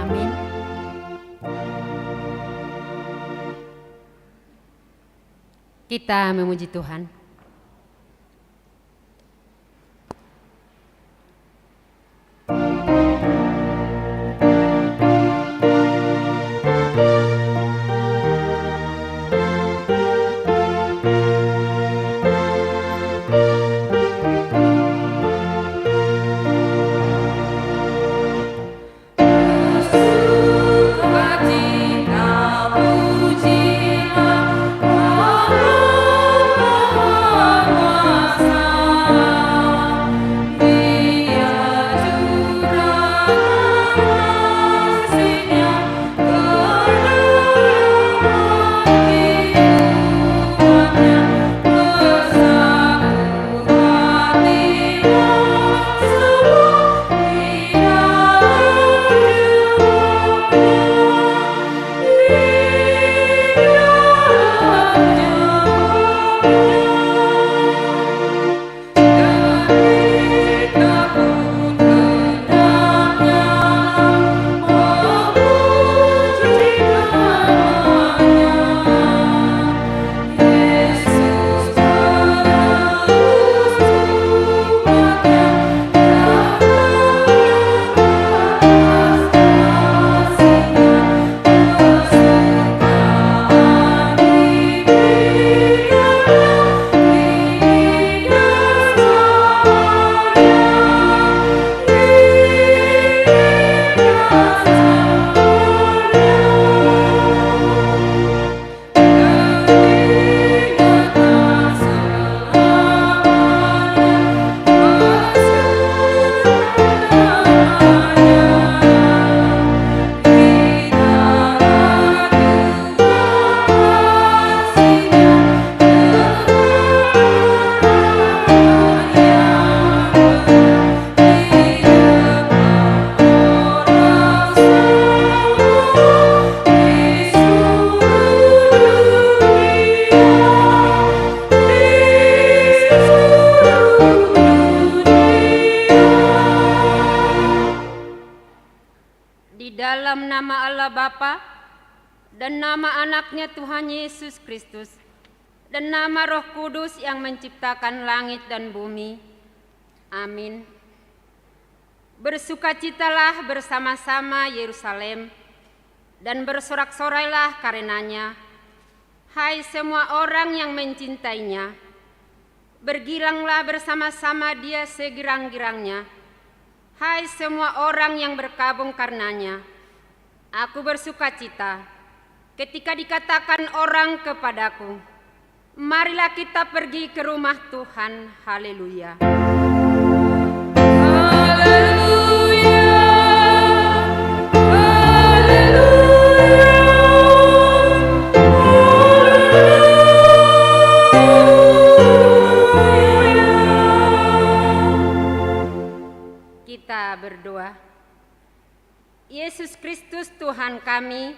Amin. Kita memuji Tuhan. Dalam nama Allah Bapa dan nama anaknya Tuhan Yesus Kristus dan nama Roh Kudus yang menciptakan langit dan bumi. Amin. Bersukacitalah bersama-sama Yerusalem dan bersorak-sorailah karenanya, hai semua orang yang mencintainya. Bergilanglah bersama-sama dia segirang-girangnya, hai semua orang yang berkabung karenanya. Aku bersukacita ketika dikatakan orang kepadaku, marilah kita pergi ke rumah Tuhan. Haleluya. Kita berdoa. Yesus Kristus Tuhan kami,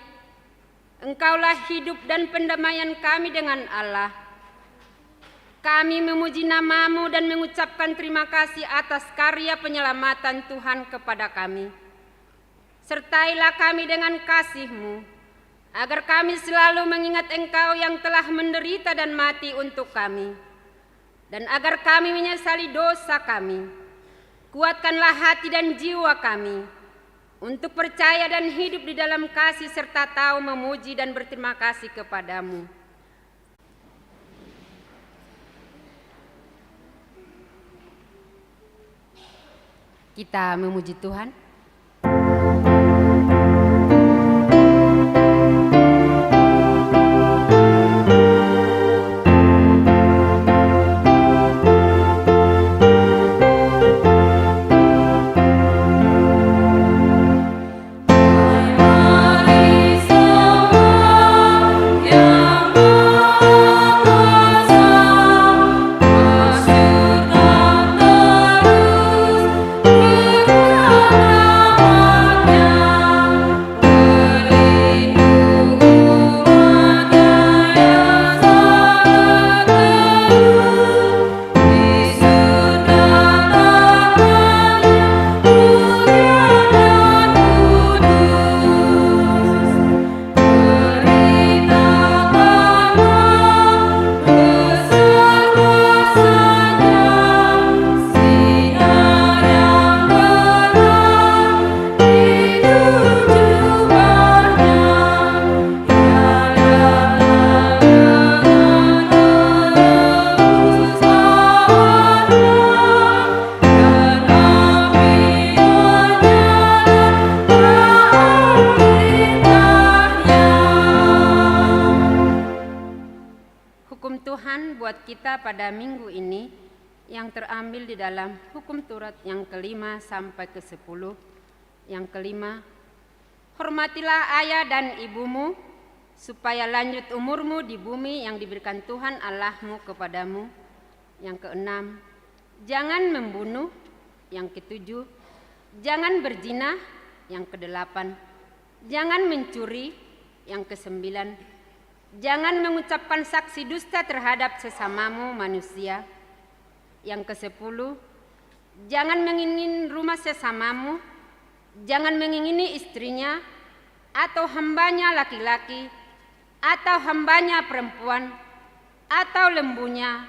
Engkaulah hidup dan pendamaian kami dengan Allah. Kami memuji nama-Mu dan mengucapkan terima kasih atas karya penyelamatan Tuhan kepada kami. Sertailah kami dengan kasih-Mu, agar kami selalu mengingat Engkau yang telah menderita dan mati untuk kami, dan agar kami menyesali dosa kami. Kuatkanlah hati dan jiwa kami untuk percaya dan hidup di dalam kasih serta tahu memuji dan berterima kasih kepadamu. Kita memuji Tuhan. Terus kita pada minggu ini yang terambil di dalam Hukum Taurat yang ke-5 sampai ke-10. Yang kelima, hormatilah ayah dan ibumu supaya lanjut umurmu di bumi yang diberikan Tuhan Allahmu kepadamu. Yang keenam, jangan membunuh. Yang ketujuh, jangan berzina. Yang kedelapan, jangan mencuri. Yang kesembilan, jangan mengucapkan saksi dusta terhadap sesamamu manusia. Yang ke-10, jangan mengingini rumah sesamamu, jangan mengingini istrinya, atau hambanya laki-laki, atau hambanya perempuan, atau lembunya,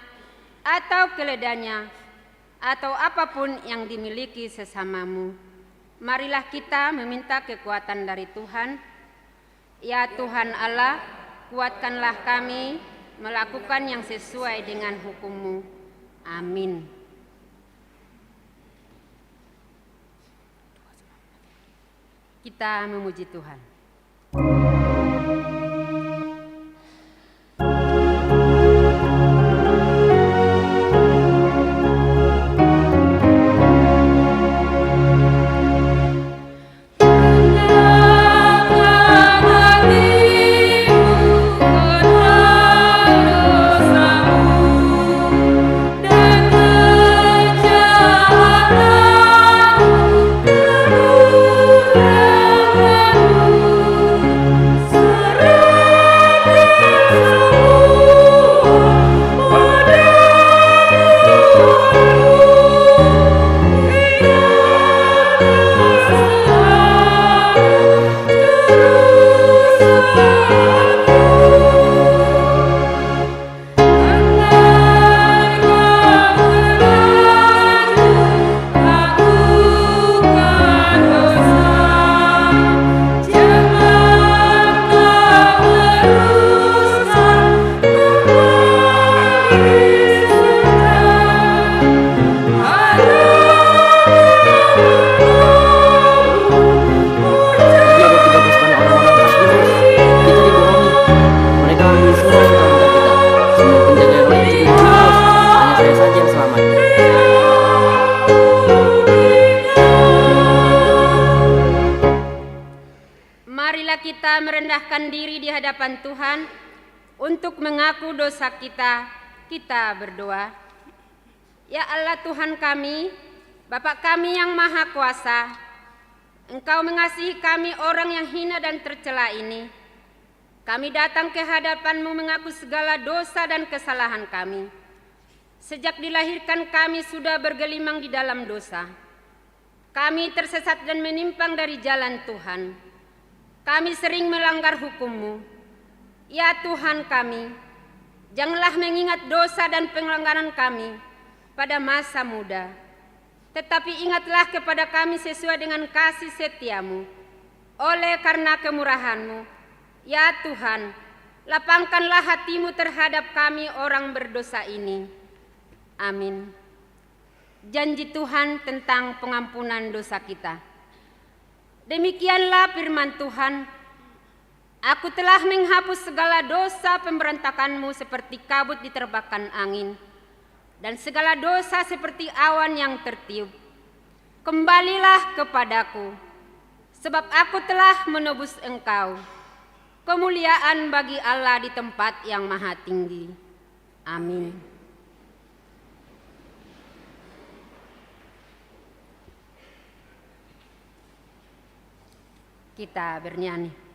atau keledanya, atau apapun yang dimiliki sesamamu. Marilah kita meminta kekuatan dari Tuhan. Ya Tuhan Allah, kuatkanlah kami melakukan yang sesuai dengan hukum-Mu. Amin. Kita memuji Tuhan. Kita merendahkan diri di hadapan Tuhan untuk mengaku dosa kita. Kita berdoa. Ya Allah Tuhan kami, Bapa kami yang Maha Kuasa, Engkau mengasihi kami orang yang hina dan tercela ini. Kami datang ke hadapan-Mu mengaku segala dosa dan kesalahan kami. Sejak dilahirkan kami sudah bergelimang di dalam dosa. Kami tersesat dan menyimpang dari jalan Tuhan. Kami sering melanggar hukum-Mu. Ya Tuhan kami, janganlah mengingat dosa dan pelanggaran kami pada masa muda, tetapi ingatlah kepada kami sesuai dengan kasih setia-Mu. Oleh karena kemurahan-Mu, ya Tuhan, lapangkanlah hati-Mu terhadap kami orang berdosa ini. Amin. Janji Tuhan tentang pengampunan dosa kita. Demikianlah firman Tuhan, Aku telah menghapus segala dosa pemberontakanmu seperti kabut diterbangkan angin, dan segala dosa seperti awan yang tertiup. Kembalilah kepadaku, sebab aku telah menebus engkau. Kemuliaan bagi Allah di tempat yang maha tinggi. Amin. Kita bernyanyi.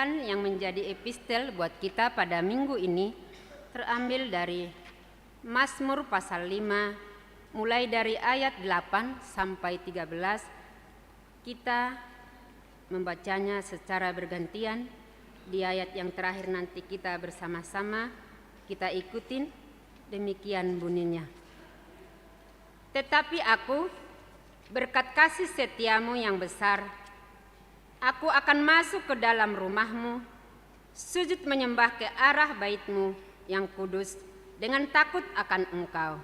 Tuhan yang menjadi epistel buat kita pada minggu ini terambil dari Mazmur pasal 5 mulai dari ayat 8 sampai 13. Kita membacanya secara bergantian. Di ayat yang terakhir nanti kita bersama-sama kita ikutin, demikian bunyinya. Tetapi aku, berkat kasih setiamu yang besar, aku akan masuk ke dalam rumahmu, sujud menyembah ke arah baitmu yang kudus dengan takut akan engkau.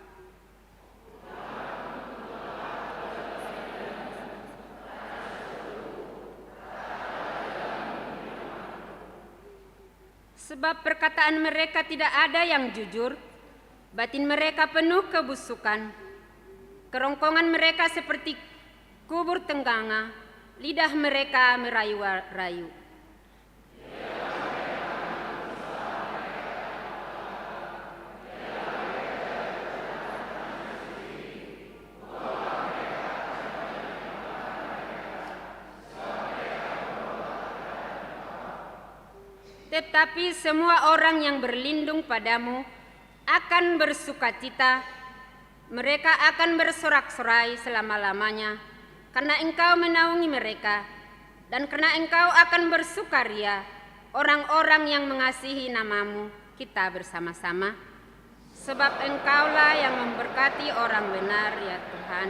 Sebab perkataan mereka tidak ada yang jujur, batin mereka penuh kebusukan, kerongkongan mereka seperti kubur tengganga, lidah mereka merayu-rayu. Tetapi semua orang yang berlindung padamu akan bersukacita, mereka akan bersorak-sorai selama-lamanya, karena engkau menaungi mereka, dan karena engkau akan bersukaria, orang-orang yang mengasihi namamu, kita bersama-sama. Sebab engkaulah yang memberkati orang benar, ya Tuhan.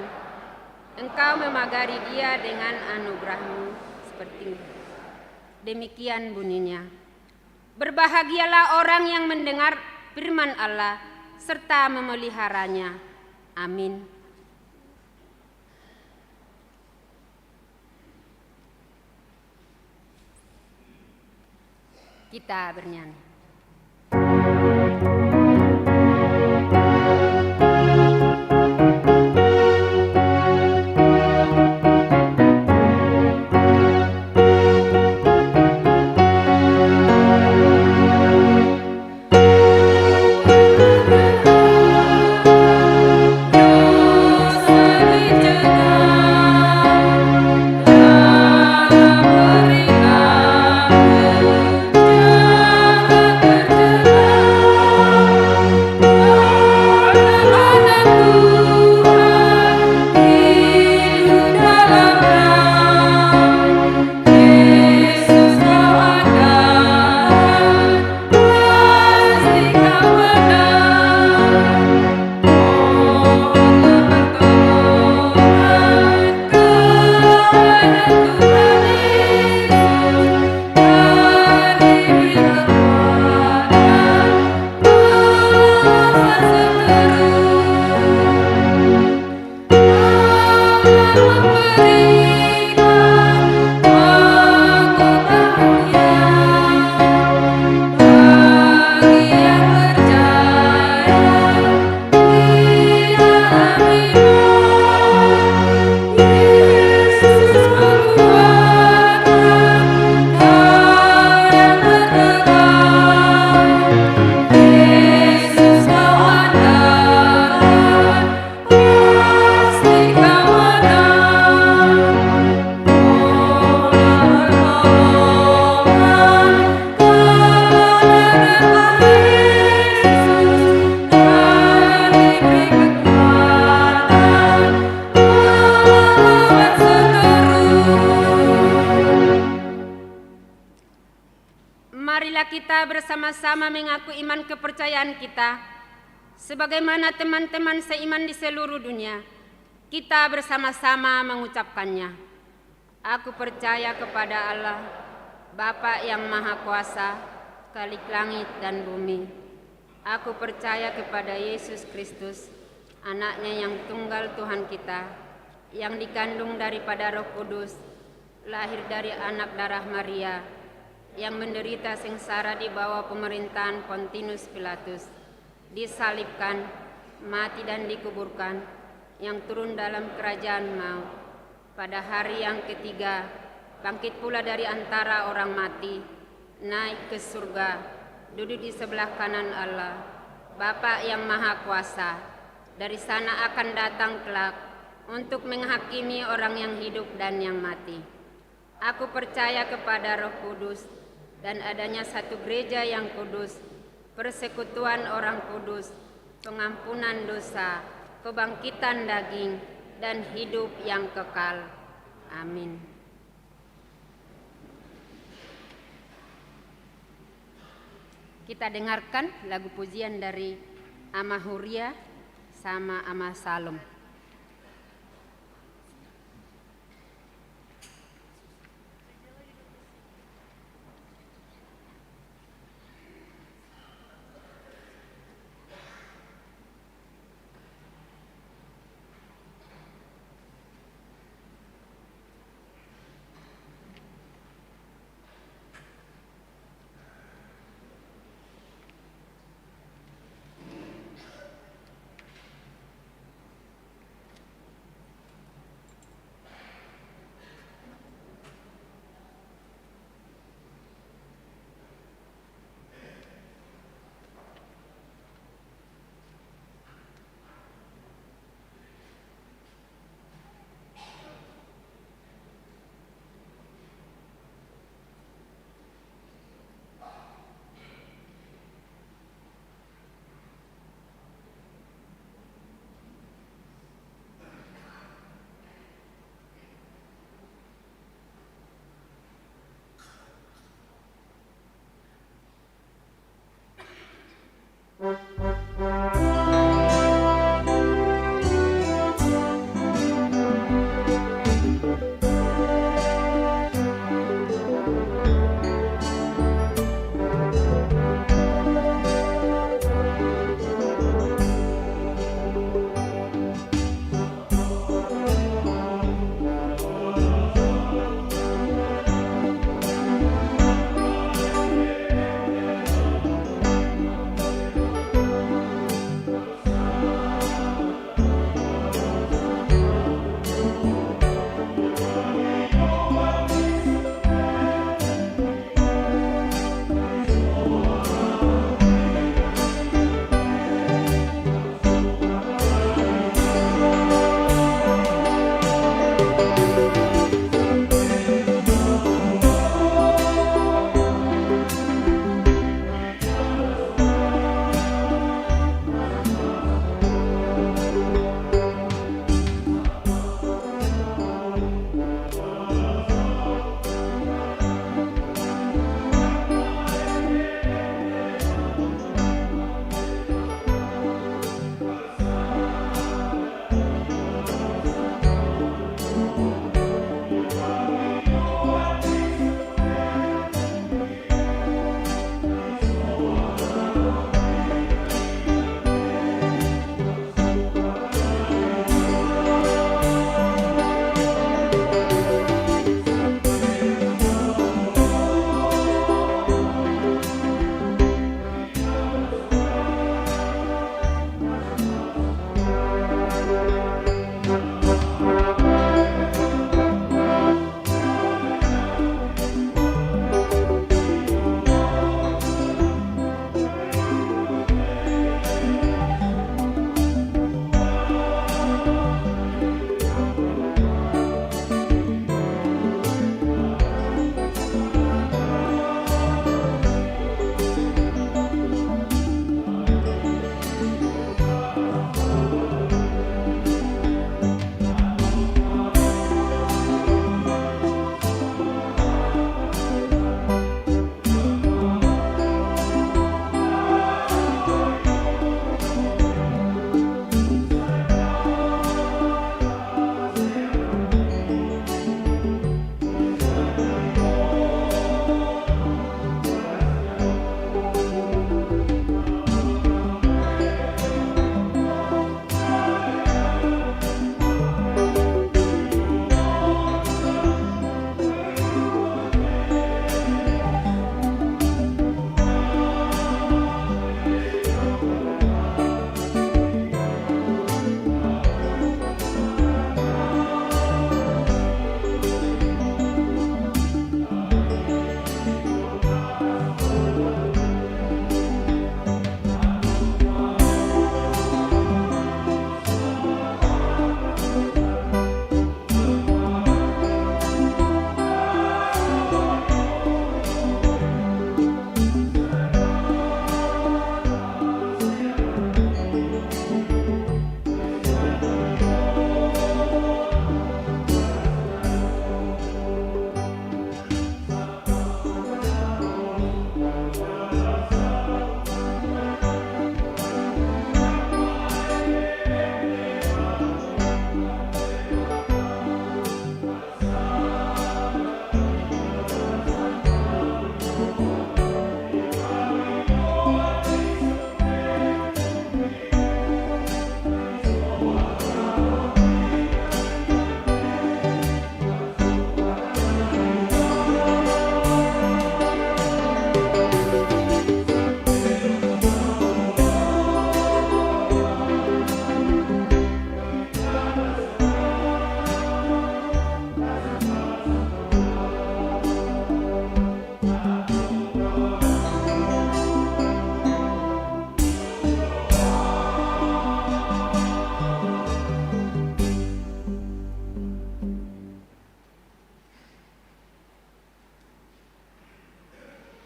Engkau memagari dia dengan anugerahmu seperti demikian bunyinya. Berbahagialah orang yang mendengar firman Allah serta memeliharanya. Amin. Kita bernyanyi. Kita bersama-sama mengaku iman kepercayaan kita sebagaimana teman-teman seiman di seluruh dunia. Kita bersama-sama mengucapkannya. Aku percaya kepada Allah, Bapa yang Maha Kuasa, Khalik langit dan bumi. Aku percaya kepada Yesus Kristus, Anaknya yang tunggal Tuhan kita, yang dikandung daripada Roh Kudus, lahir dari anak darah Maria, yang menderita sengsara di bawah pemerintahan Pontius Pilatus, disalibkan, mati dan dikuburkan, yang turun dalam kerajaan maut. Pada hari yang ketiga, bangkit pula dari antara orang mati, naik ke surga, duduk di sebelah kanan Allah, Bapa yang Maha Kuasa. Dari sana akan datang kelak untuk menghakimi orang yang hidup dan yang mati. Aku percaya kepada Roh Kudus, dan adanya satu gereja yang kudus, persekutuan orang kudus, pengampunan dosa, kebangkitan daging, dan hidup yang kekal. Amin. Kita dengarkan lagu pujian dari Ama Huria sama Ama Salom.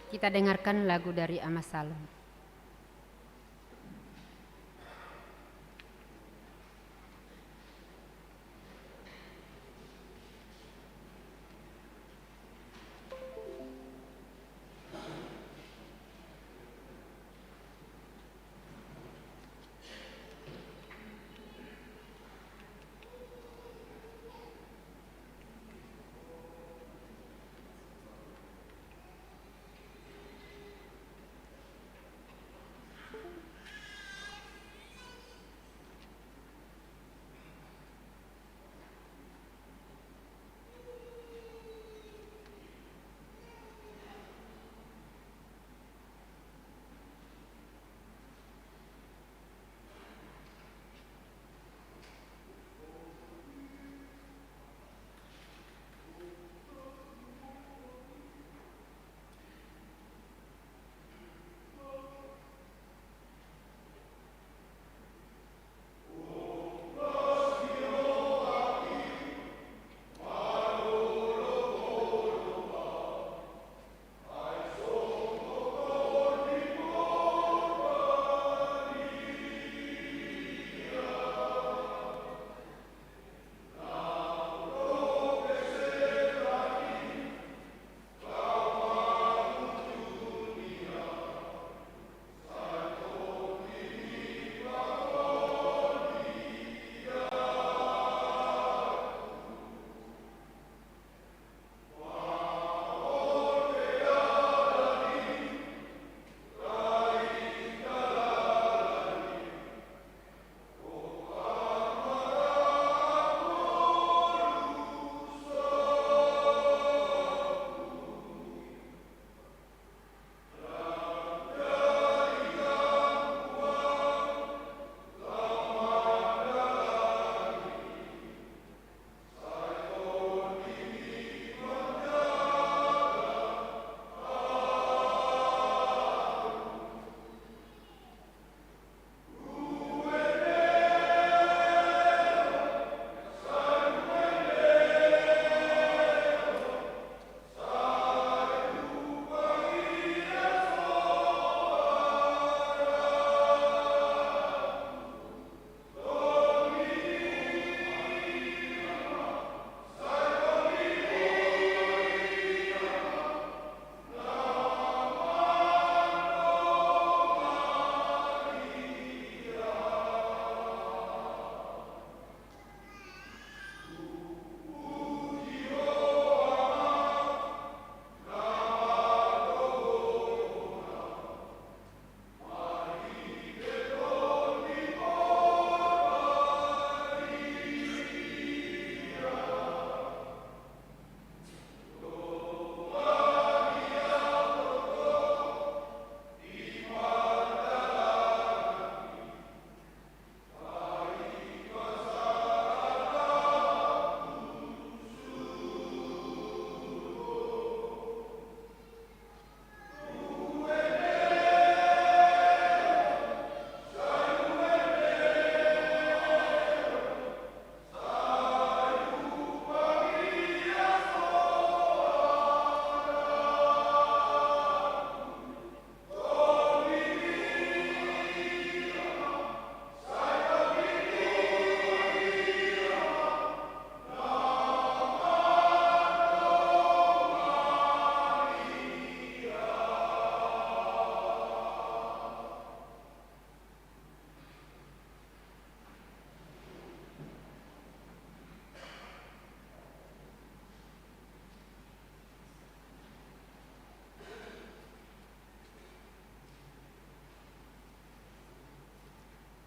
Kita dengarkan lagu dari Amasalum.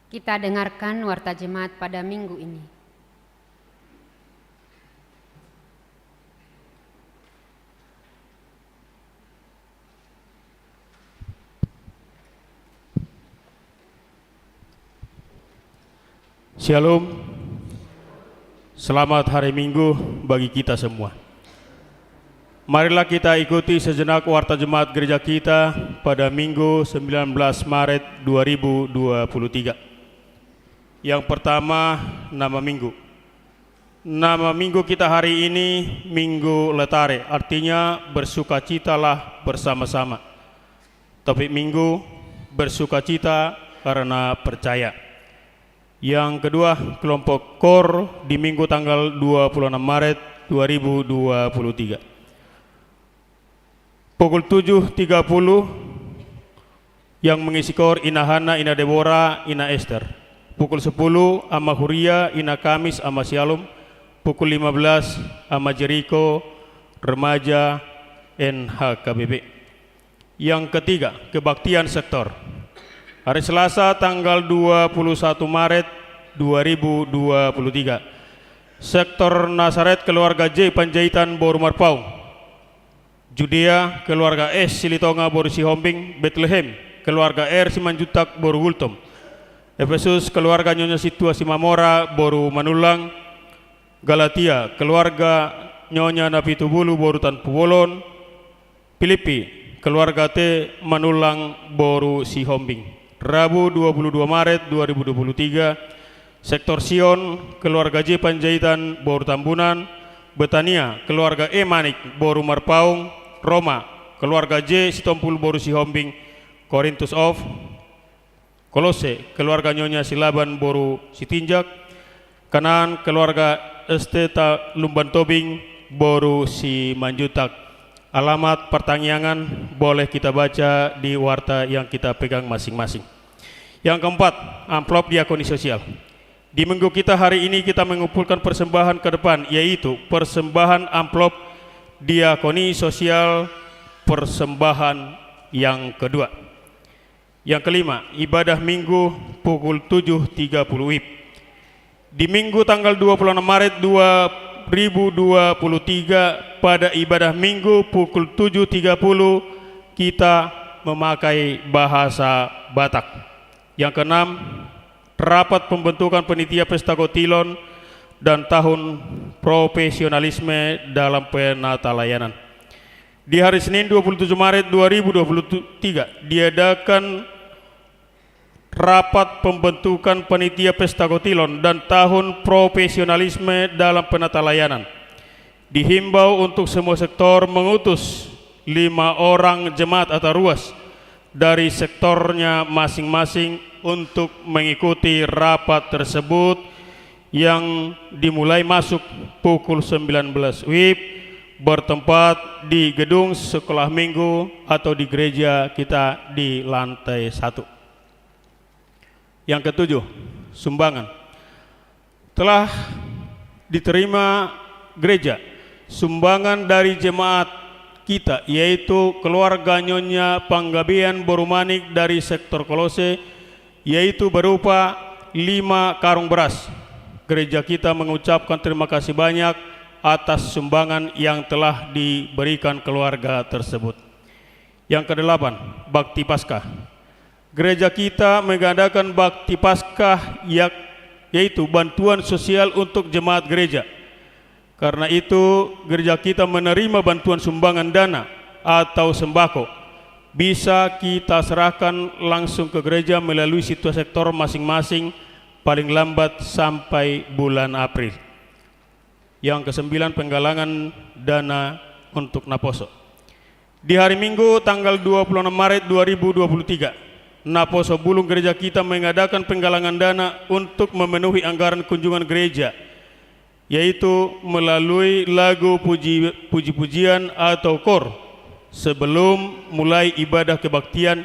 Kita dengarkan warta jemaat pada minggu ini. Shalom, selamat hari Minggu bagi kita semua. Marilah kita ikuti sejenak warta jemaat gereja kita pada Minggu 19 Maret 2023. Yang pertama, nama minggu. Nama minggu kita hari ini Minggu Letare, artinya bersukacitalah bersama-sama. Topik minggu, bersukacita karena percaya. Yang kedua, kelompok KOR di minggu tanggal 26 Maret 2023. Pukul 7.30 yang mengisi KOR Ina Hana, Ina Deborah, Ina Esther. Pukul 10 Ama Huria, Ina Kamis, Ama Shalom. Pukul 15 Ama Jericho, Remaja, NHKBB. Yang ketiga, kebaktian sektor. Hari Selasa tanggal 21 Maret 2023. Sektor Nazaret keluarga J Panjaitan Boru Marpaung. Judea keluarga S Silitonga Boru Sihombing. Bethlehem keluarga R Simanjutak Boru Gultom. Efesus keluarga Nyonya Situa Simamora Boru Manulang. Galatia keluarga Nyonya Napitubulu Boru Tanpubolon. Filipi keluarga T Manulang Boru Sihombing. Rabu 22 Maret 2023. Sektor Sion keluarga J Panjaitan Boru Tambunan. Betania keluarga E Manik Boru Marpaung. Roma keluarga J Sitompul Boru Sihombing. Korintus of Kolose keluarga Nyonya Silaban Boru Sitinjak. Kanaan keluarga Esteta Lumban Tobing Boru Simanjutak. Alamat pertanyaan boleh kita baca di warta yang kita pegang masing-masing. Yang keempat, amplop diakoni sosial. Di minggu kita hari ini kita mengumpulkan persembahan ke depan, yaitu persembahan amplop diakoni sosial persembahan yang kedua. Yang kelima, ibadah minggu pukul 7.30 WIB. Di minggu tanggal 26 Maret 2023 pada ibadah minggu pukul 7.30 kita memakai bahasa Batak. Yang keenam, rapat pembentukan panitia pesta kotilon dan tahun profesionalisme dalam penata layanan. Di hari Senin 27 Maret 2023 diadakan rapat pembentukan panitia pesta kotilon dan tahun profesionalisme dalam penata layanan. Dihimbau untuk semua sektor mengutus 5 orang jemaat atau ruas dari sektornya masing-masing untuk mengikuti rapat tersebut yang dimulai masuk pukul 19 WIB bertempat di gedung sekolah minggu atau di gereja kita di lantai 1. Yang ketujuh, sumbangan. Telah diterima gereja sumbangan dari jemaat kita, yaitu keluarga Nyonya Panggabean Boru Manik dari sektor Kolose, yaitu berupa 5 karung beras. Gereja kita mengucapkan terima kasih banyak atas sumbangan yang telah diberikan keluarga tersebut. Yang kedelapan, bakti Paskah. Gereja kita mengadakan bakti Paskah yaitu bantuan sosial untuk jemaat gereja. Karena itu gereja kita menerima bantuan sumbangan dana atau sembako. Bisa kita serahkan langsung ke gereja melalui situs sektor masing-masing paling lambat sampai bulan April. Yang kesembilan, penggalangan dana untuk Naposo. Di hari Minggu tanggal 26 Maret 2023 Naposo Bulung gereja kita mengadakan penggalangan dana untuk memenuhi anggaran kunjungan gereja, yaitu melalui lagu puji-pujian atau KOR sebelum mulai ibadah kebaktian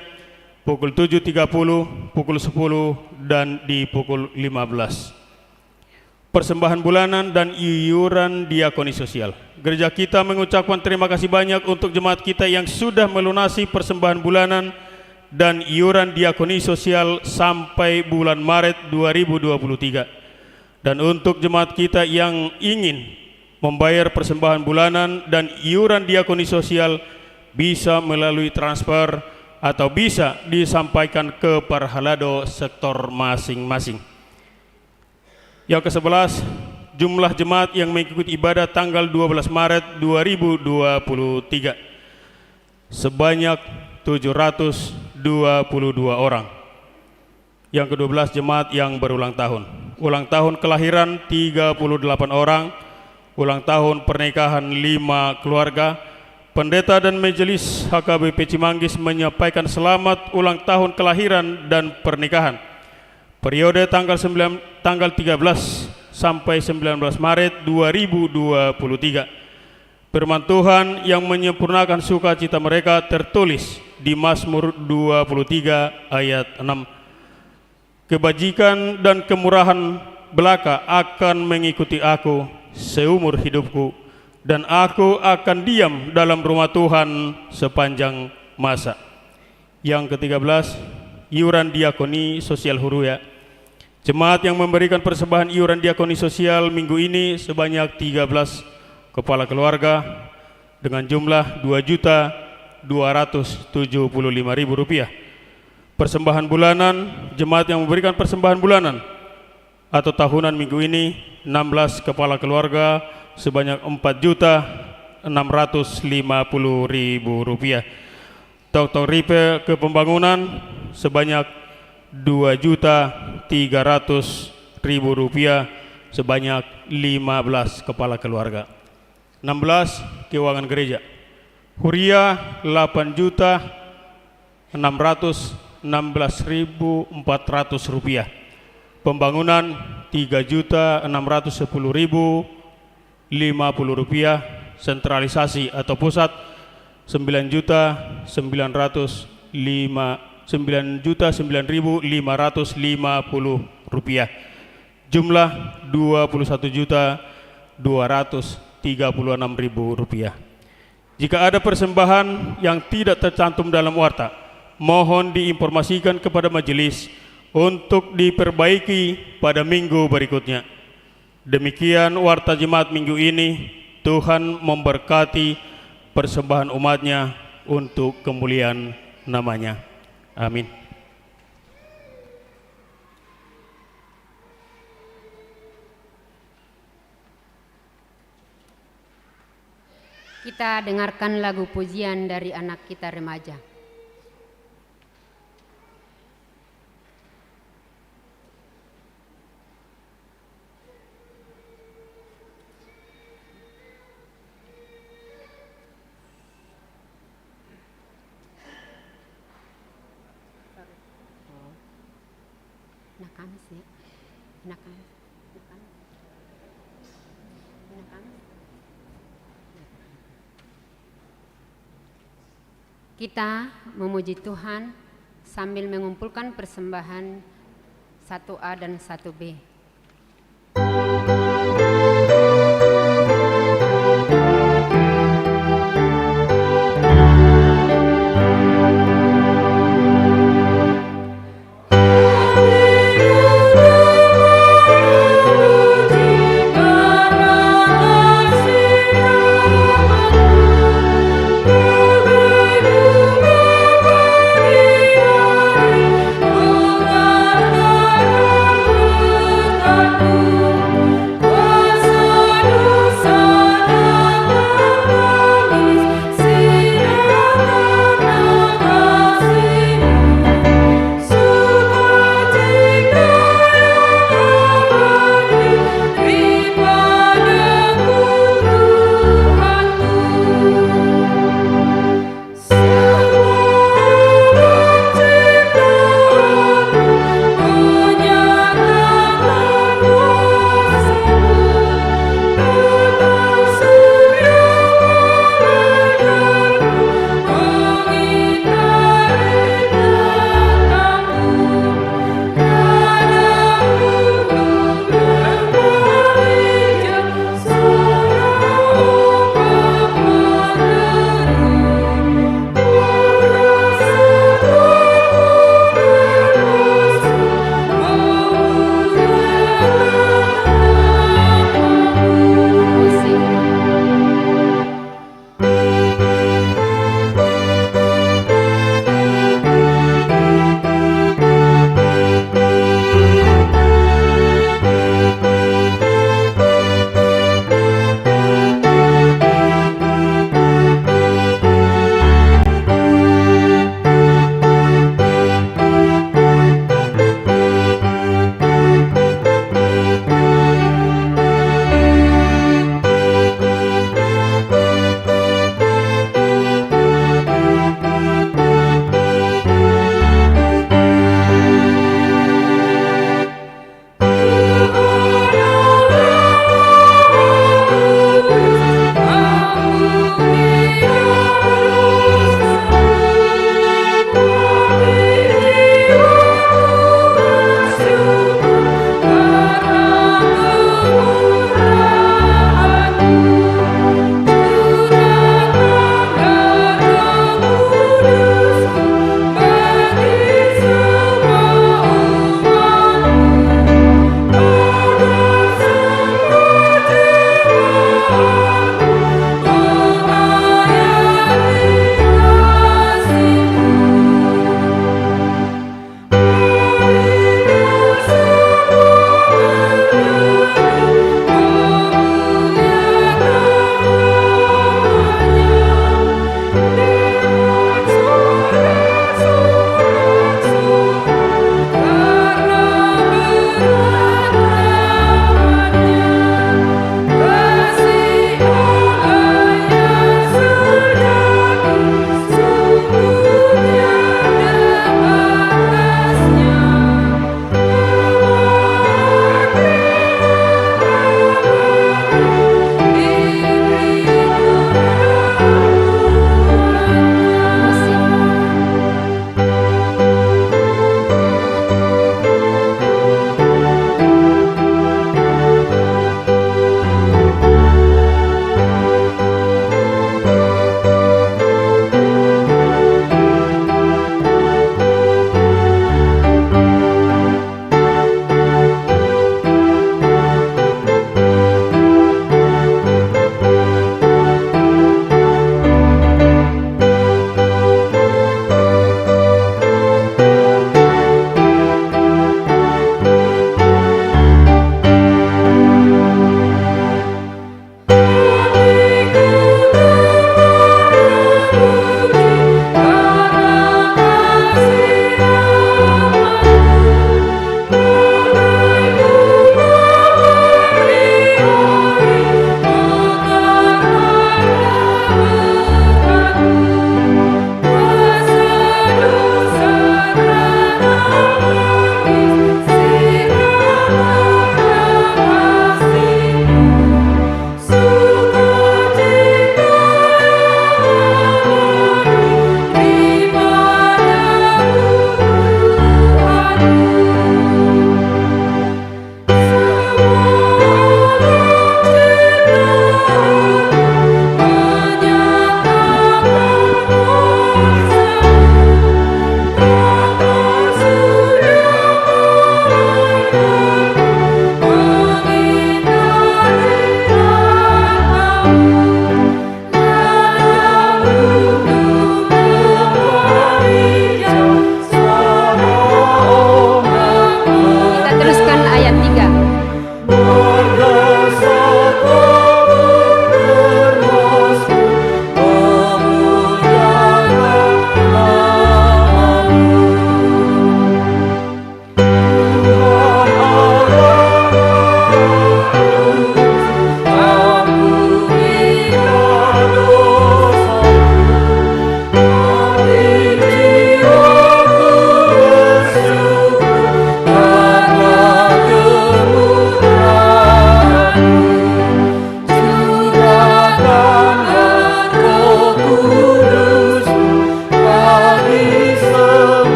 pukul 7.30, pukul 10 dan di pukul 15. Persembahan bulanan dan iuran diakoni sosial. Gereja kita mengucapkan terima kasih banyak untuk jemaat kita yang sudah melunasi persembahan bulanan dan iuran diakoni sosial sampai bulan Maret 2023. Dan untuk jemaat kita yang ingin membayar persembahan bulanan dan iuran diakoni sosial bisa melalui transfer atau bisa disampaikan ke Parhalado sektor masing-masing. Yang ke-11, jumlah jemaat yang mengikuti ibadah tanggal 12 Maret 2023 sebanyak 722 orang. Yang ke-12, jemaat yang berulang tahun. ulang tahun kelahiran 38 orang, ulang tahun pernikahan 5 keluarga. Pendeta dan Majelis HKBP Cimanggis menyampaikan selamat ulang tahun kelahiran dan pernikahan periode tanggal 13 sampai 19 Maret 2023. Firman Tuhan yang menyempurnakan sukacita mereka tertulis di Mazmur 23 ayat 6. Kebajikan dan kemurahan belaka akan mengikuti aku seumur hidupku, dan aku akan diam dalam rumah Tuhan sepanjang masa. Yang ke-13, iuran diakoni sosial Huruya. Jemaat yang memberikan persembahan iuran diakoni sosial minggu ini sebanyak 13 kepala keluarga dengan jumlah Rp2.275.000. Persembahan bulanan, jemaat yang memberikan persembahan bulanan atau tahunan minggu ini 16 kepala keluarga sebanyak Rp4.650.000. Dr. Ripe ke pembangunan sebanyak Rp2.300.000 sebanyak 15 kepala keluarga. 16 keuangan gereja. Huria Rp8.616.400. Pembangunan Rp3.610.050. Sentralisasi atau pusat Rp9.9.550. Jumlah Rp21.236.000. Jika ada persembahan yang tidak tercantum dalam warta, mohon diinformasikan kepada majelis untuk diperbaiki pada minggu berikutnya. Demikian warta jemaat minggu ini. Tuhan memberkati persembahan umatnya untuk kemuliaan namanya. Amin. Kita dengarkan lagu pujian dari anak kita remaja. Anak kami sih, anak kami. Kita memuji Tuhan sambil mengumpulkan persembahan 1A dan 1B.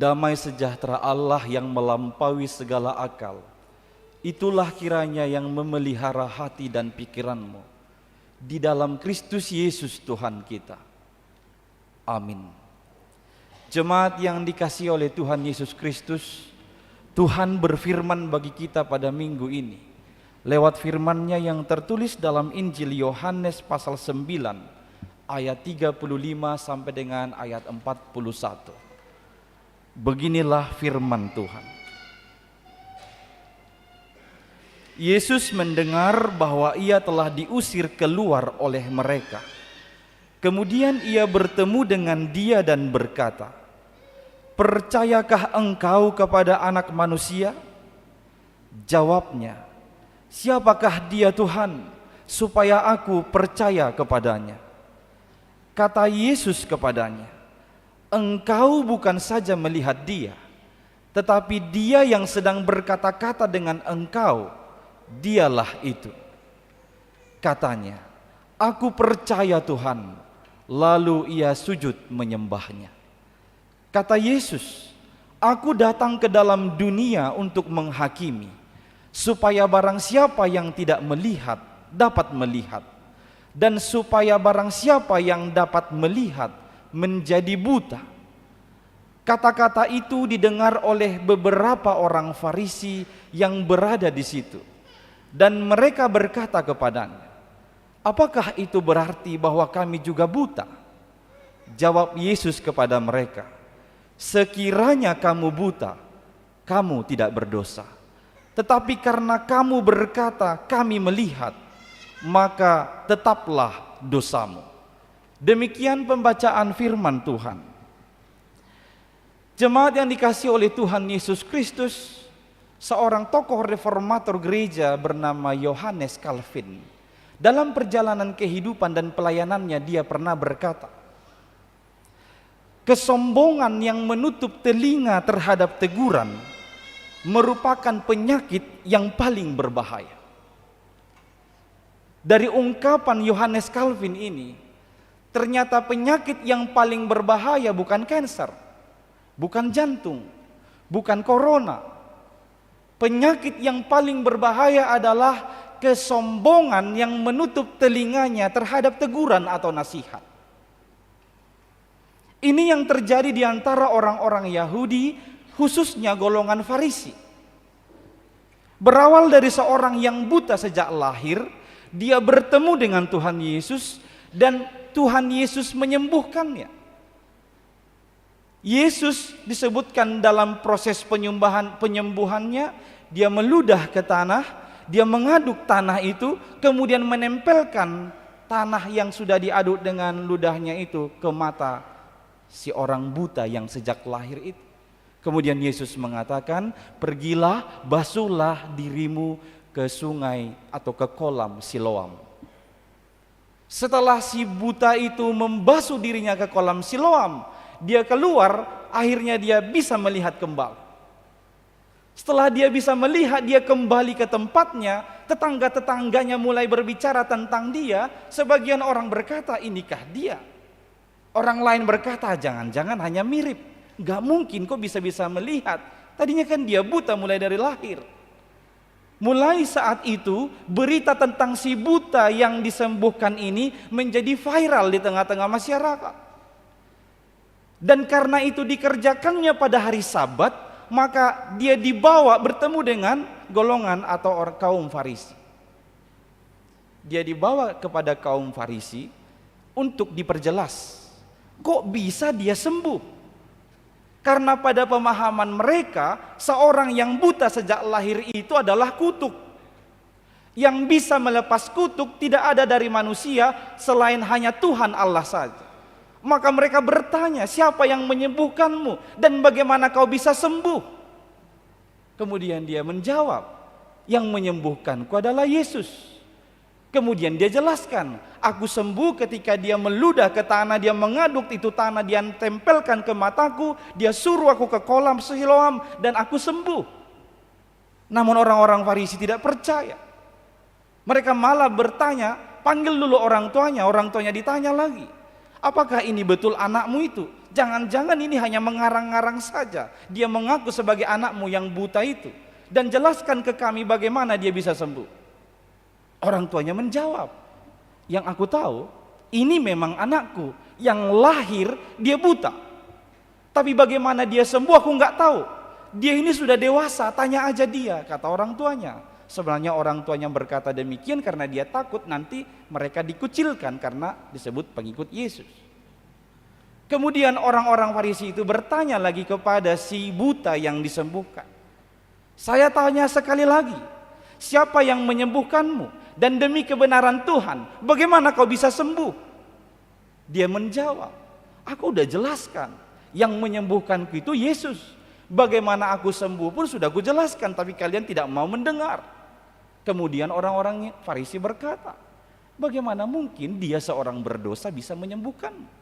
damai sejahtera Allah yang melampaui segala akal, itulah kiranya yang memelihara hati dan pikiranmu di dalam Kristus Yesus Tuhan kita. Amin. Jemaat yang dikasihi oleh Tuhan Yesus Kristus, Tuhan berfirman bagi kita pada minggu ini lewat firman-Nya yang tertulis dalam Injil Yohanes pasal 9 ayat 35 sampai dengan ayat 41. Beginilah firman Tuhan. Yesus mendengar bahwa ia telah diusir keluar oleh mereka. Kemudian ia bertemu dengan dia dan berkata, "Percayakah engkau kepada Anak Manusia?" Jawabnya, "Siapakah dia Tuhan, supaya aku percaya kepadanya?" Kata Yesus kepadanya, "Engkau bukan saja melihat dia, tetapi dia yang sedang berkata-kata dengan engkau, dialah itu." Katanya, "Aku percaya Tuhan." Lalu ia sujud menyembahnya. Kata Yesus, "Aku datang ke dalam dunia untuk menghakimi, supaya barang siapa yang tidak melihat dapat melihat, dan supaya barang siapa yang dapat melihat menjadi buta." Kata-kata itu didengar oleh beberapa orang Farisi yang berada di situ, dan mereka berkata kepadanya, "Apakah itu berarti bahwa kami juga buta?" Jawab Yesus kepada mereka, "Sekiranya kamu buta, kamu tidak berdosa. Tetapi karena kamu berkata, 'Kami melihat,' maka tetaplah dosamu." Demikian pembacaan firman Tuhan. Jemaat yang dikasihi oleh Tuhan Yesus Kristus, seorang tokoh reformator gereja bernama Yohanes Calvin, dalam perjalanan kehidupan dan pelayanannya dia pernah berkata, "Kesombongan yang menutup telinga terhadap teguran merupakan penyakit yang paling berbahaya." Dari ungkapan Yohanes Calvin ini, ternyata penyakit yang paling berbahaya bukan kanker, bukan jantung, bukan corona. Penyakit yang paling berbahaya adalah kesombongan yang menutup telinganya terhadap teguran atau nasihat. Ini yang terjadi di antara orang-orang Yahudi, khususnya golongan Farisi. Berawal dari seorang yang buta sejak lahir, dia bertemu dengan Tuhan Yesus dan Tuhan Yesus menyembuhkannya. Yesus disebutkan dalam proses penyembuhannya, dia meludah ke tanah, dia mengaduk tanah itu, kemudian menempelkan tanah yang sudah diaduk dengan ludahnya itu ke mata si orang buta yang sejak lahir itu. Kemudian Yesus mengatakan, "Pergilah, basuhlah dirimu ke sungai atau ke kolam Siloam." Setelah si buta itu membasuh dirinya ke kolam Siloam, dia keluar, akhirnya dia bisa melihat kembali. Setelah dia bisa melihat, dia kembali ke tempatnya. Tetangga-tetangganya mulai berbicara tentang dia. Sebagian orang berkata, "Inikah dia?" Orang lain berkata, "Jangan-jangan hanya mirip. Gak mungkin kok bisa-bisa melihat. Tadinya kan dia buta mulai dari lahir." Mulai saat itu, berita tentang si buta yang disembuhkan ini menjadi viral di tengah-tengah masyarakat. Dan karena itu dikerjakannya pada hari Sabat, maka dia dibawa bertemu dengan golongan atau kaum Farisi. Dia dibawa kepada kaum Farisi untuk diperjelas, kok bisa dia sembuh? Karena pada pemahaman mereka, seorang yang buta sejak lahir itu adalah kutuk. Yang bisa melepas kutuk tidak ada dari manusia selain hanya Tuhan Allah saja. Maka mereka bertanya, "Siapa yang menyembuhkanmu dan bagaimana kau bisa sembuh?" Kemudian dia menjawab, "Yang menyembuhkanku adalah Yesus." Kemudian dia jelaskan, "Aku sembuh ketika dia meludah ke tanah, dia mengaduk itu tanah, dia tempelkan ke mataku, dia suruh aku ke kolam Siloam dan aku sembuh." Namun orang-orang Farisi tidak percaya. Mereka malah bertanya, "Panggil dulu orang tuanya." Orang tuanya ditanya lagi, "Apakah ini betul anakmu itu?" Jangan-jangan ini hanya mengarang-ngarang saja. Dia mengaku sebagai anakmu yang buta itu. Dan jelaskan ke kami bagaimana dia bisa sembuh. Orang tuanya menjawab, yang aku tahu, ini memang anakku yang lahir dia buta. Tapi bagaimana dia sembuh aku nggak tahu. Dia ini sudah dewasa, tanya aja dia, kata orang tuanya. Sebenarnya orang tuanya berkata demikian karena dia takut nanti mereka dikucilkan karena disebut pengikut Yesus. Kemudian orang-orang Farisi itu bertanya lagi kepada si buta yang disembuhkan. Saya tanya sekali lagi, siapa yang menyembuhkanmu? Dan demi kebenaran Tuhan, bagaimana kau bisa sembuh? Dia menjawab, aku udah jelaskan, yang menyembuhkanku itu Yesus. Bagaimana aku sembuh pun sudah aku jelaskan, tapi kalian tidak mau mendengar. Kemudian orang-orang Farisi berkata, bagaimana mungkin dia seorang berdosa bisa menyembuhkanmu?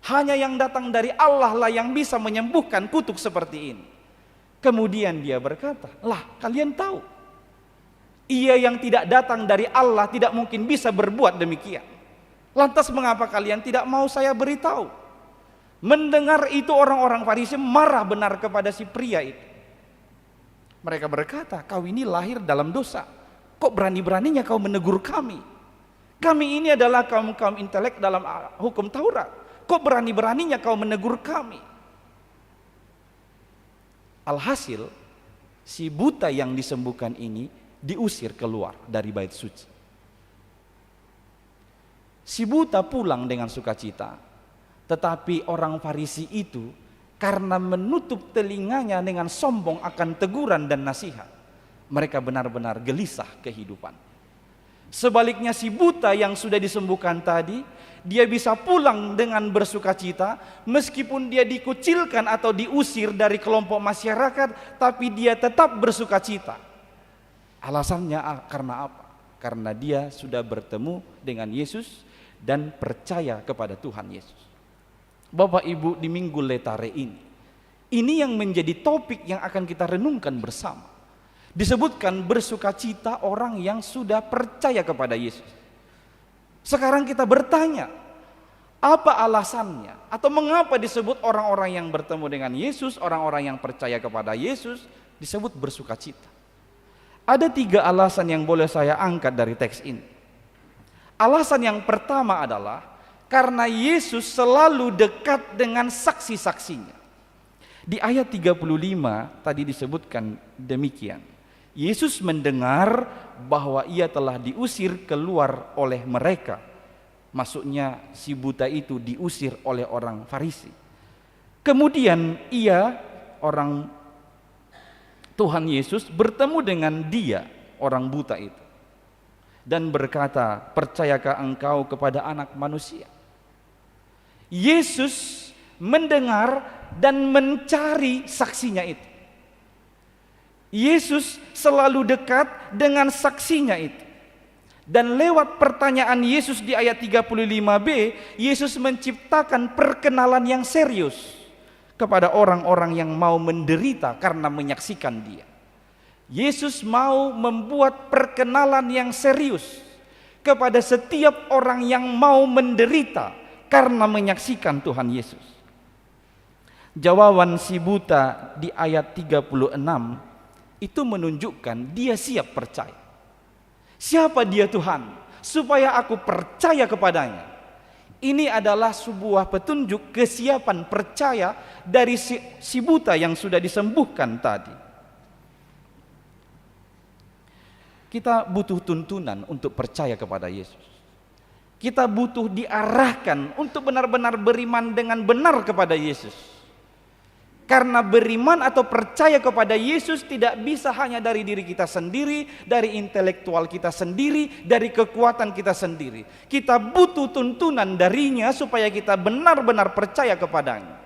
Hanya yang datang dari Allah lah yang bisa menyembuhkan kutuk seperti ini. Kemudian dia berkata, lah kalian tahu, ia yang tidak datang dari Allah tidak mungkin bisa berbuat demikian. Lantas mengapa kalian tidak mau saya beritahu? Mendengar itu orang-orang Farisi marah benar kepada si pria itu. Mereka berkata, kau ini lahir dalam dosa. Kok berani-beraninya kau menegur kami? Kami ini adalah kaum-kaum intelek dalam hukum Taurat. Kok berani-beraninya kau menegur kami? Alhasil, si buta yang disembuhkan ini diusir keluar dari bait suci. Si buta pulang dengan sukacita. Tetapi orang Farisi itu karena menutup telinganya dengan sombong akan teguran dan nasihat, mereka benar-benar gelisah kehidupan. Sebaliknya si buta yang sudah disembuhkan tadi, dia bisa pulang dengan bersukacita meskipun dia dikucilkan atau diusir dari kelompok masyarakat, tapi dia tetap bersukacita. Alasannya karena apa? Karena dia sudah bertemu dengan Yesus dan percaya kepada Tuhan Yesus. Bapak Ibu, di Minggu Letare ini yang menjadi topik yang akan kita renungkan bersama. Disebutkan bersukacita orang yang sudah percaya kepada Yesus. Sekarang kita bertanya, apa alasannya? Atau mengapa disebut orang-orang yang bertemu dengan Yesus, orang-orang yang percaya kepada Yesus disebut bersukacita? Ada 3 alasan yang boleh saya angkat dari teks ini. Alasan yang pertama adalah karena Yesus selalu dekat dengan saksi-saksinya. Di ayat 35 tadi disebutkan demikian. Yesus mendengar bahwa ia telah diusir keluar oleh mereka. Maksudnya si buta itu diusir oleh orang Farisi. Kemudian orang Tuhan Yesus bertemu dengan dia, orang buta itu. Dan berkata, percayakah engkau kepada Anak Manusia? Yesus mendengar dan mencari saksinya itu. Yesus selalu dekat dengan saksinya itu. Dan lewat pertanyaan Yesus di ayat 35b, Yesus menciptakan perkenalan yang serius kepada orang-orang yang mau menderita karena menyaksikan dia. Yesus mau membuat perkenalan yang serius kepada setiap orang yang mau menderita karena menyaksikan Tuhan Yesus. Jawaban si buta di ayat 36 itu menunjukkan dia siap percaya. Siapa dia Tuhan? Supaya aku percaya kepadanya. Ini adalah sebuah petunjuk kesiapan percaya dari si buta yang sudah disembuhkan tadi. Kita butuh tuntunan untuk percaya kepada Yesus. Kita butuh diarahkan untuk benar-benar beriman dengan benar kepada Yesus. Karena beriman atau percaya kepada Yesus tidak bisa hanya dari diri kita sendiri, dari intelektual kita sendiri, dari kekuatan kita sendiri. Kita butuh tuntunan darinya supaya kita benar-benar percaya kepadanya.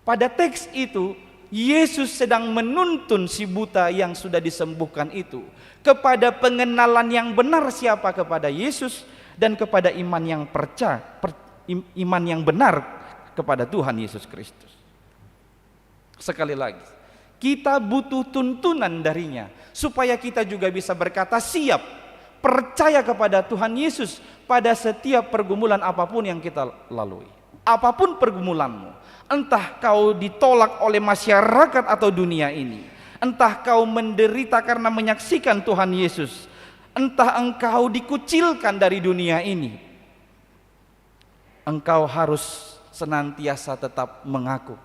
Pada teks itu, Yesus sedang menuntun si buta yang sudah disembuhkan itu kepada pengenalan yang benar siapa kepada Yesus dan kepada iman yang benar kepada Tuhan Yesus Kristus. Sekali lagi, kita butuh tuntunan darinya supaya kita juga bisa berkata siap percaya kepada Tuhan Yesus pada setiap pergumulan apapun yang kita lalui. Apapun pergumulanmu, entah kau ditolak oleh masyarakat atau dunia ini, entah kau menderita karena menyaksikan Tuhan Yesus, entah engkau dikucilkan dari dunia ini, engkau harus senantiasa tetap mengaku,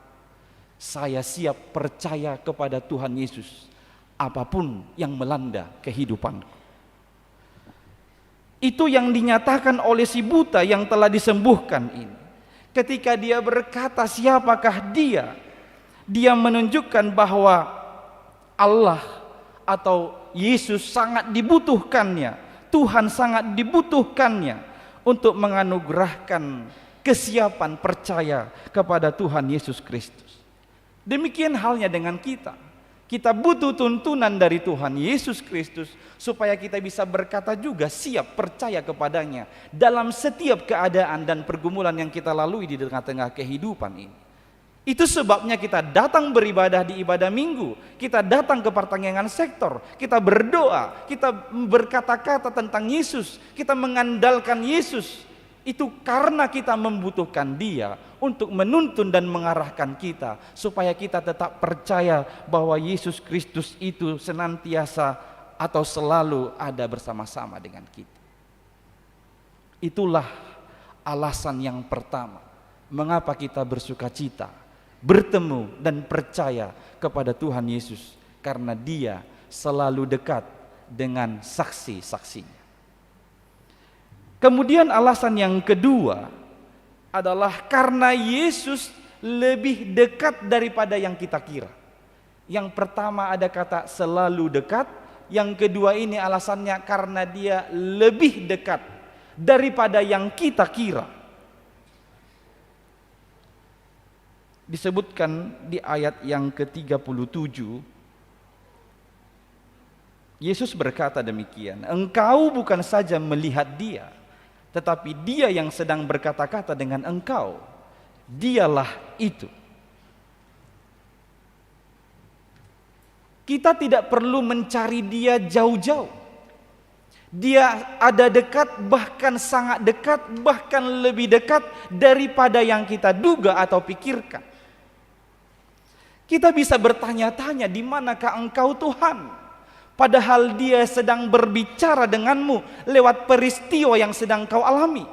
saya siap percaya kepada Tuhan Yesus apapun yang melanda kehidupanku. Itu yang dinyatakan oleh si buta yang telah disembuhkan ini. Ketika dia berkata siapakah dia, dia menunjukkan bahwa Allah atau Yesus sangat dibutuhkannya, Tuhan sangat dibutuhkannya untuk menganugerahkan kesiapan percaya kepada Tuhan Yesus Kristus. Demikian halnya dengan kita. Kita butuh tuntunan dari Tuhan Yesus Kristus supaya kita bisa berkata juga siap percaya kepadanya dalam setiap keadaan dan pergumulan yang kita lalui di tengah-tengah kehidupan ini. Itu sebabnya kita datang beribadah di ibadah minggu, kita datang ke pertanyaan sektor, kita berdoa, kita berkata-kata tentang Yesus, kita mengandalkan Yesus. Itu karena kita membutuhkan Dia untuk menuntun dan mengarahkan kita supaya kita tetap percaya bahwa Yesus Kristus itu senantiasa atau selalu ada bersama-sama dengan kita. Itulah alasan yang pertama mengapa kita bersukacita, bertemu dan percaya kepada Tuhan Yesus, karena Dia selalu dekat dengan saksi-saksinya. Kemudian alasan yang kedua adalah karena Yesus lebih dekat daripada yang kita kira. Yang pertama ada kata selalu dekat, yang kedua ini alasannya karena Dia lebih dekat daripada yang kita kira. Disebutkan di ayat yang ke-37, Yesus berkata demikian, engkau bukan saja melihat Dia, tetapi Dia yang sedang berkata-kata dengan engkau, Dialah itu. Kita tidak perlu mencari Dia jauh-jauh. Dia ada dekat, bahkan sangat dekat, bahkan lebih dekat daripada yang kita duga atau pikirkan. Kita bisa bertanya-tanya, di manakah engkau Tuhan? Padahal Dia sedang berbicara denganmu lewat peristiwa yang sedang kau alami.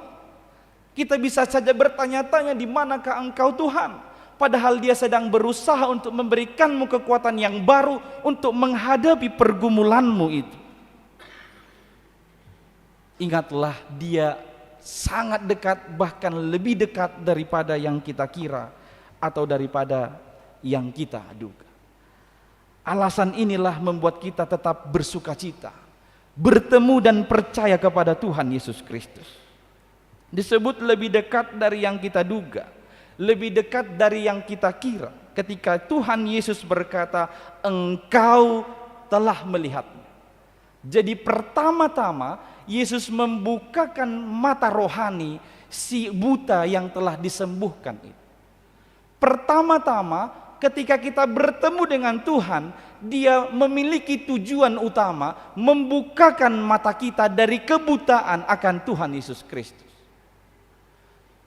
Kita bisa saja bertanya-tanya, di manakah engkau Tuhan? Padahal Dia sedang berusaha untuk memberikanmu kekuatan yang baru untuk menghadapi pergumulanmu itu. Ingatlah, Dia sangat dekat, bahkan lebih dekat daripada yang kita kira atau daripada yang kita duga. Alasan inilah membuat kita tetap bersukacita, bertemu dan percaya kepada Tuhan Yesus Kristus. Disebut lebih dekat dari yang kita duga, lebih dekat dari yang kita kira. Ketika Tuhan Yesus berkata, engkau telah melihatnya. Jadi pertama-tama Yesus membukakan mata rohani si buta yang telah disembuhkan itu. Pertama-tama ketika kita bertemu dengan Tuhan, Dia memiliki tujuan utama membukakan mata kita dari kebutaan akan Tuhan Yesus Kristus.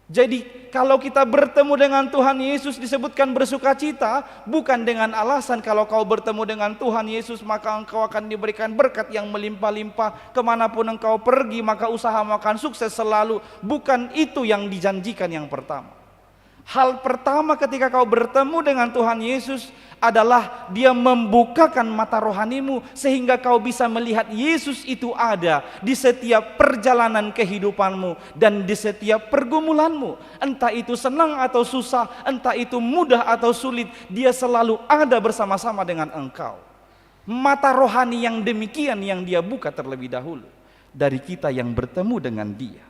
Jadi kalau kita bertemu dengan Tuhan Yesus disebutkan bersukacita, bukan dengan alasan kalau kau bertemu dengan Tuhan Yesus maka engkau akan diberikan berkat yang melimpah-limpah, kemanapun engkau pergi maka usahamu akan sukses selalu. Bukan itu yang dijanjikan yang pertama. Hal pertama ketika kau bertemu dengan Tuhan Yesus adalah Dia membukakan mata rohanimu sehingga kau bisa melihat Yesus itu ada di setiap perjalanan kehidupanmu dan di setiap pergumulanmu. Entah itu senang atau susah, entah itu mudah atau sulit, Dia selalu ada bersama-sama dengan engkau. Mata rohani yang demikian yang Dia buka terlebih dahulu dari kita yang bertemu dengan Dia.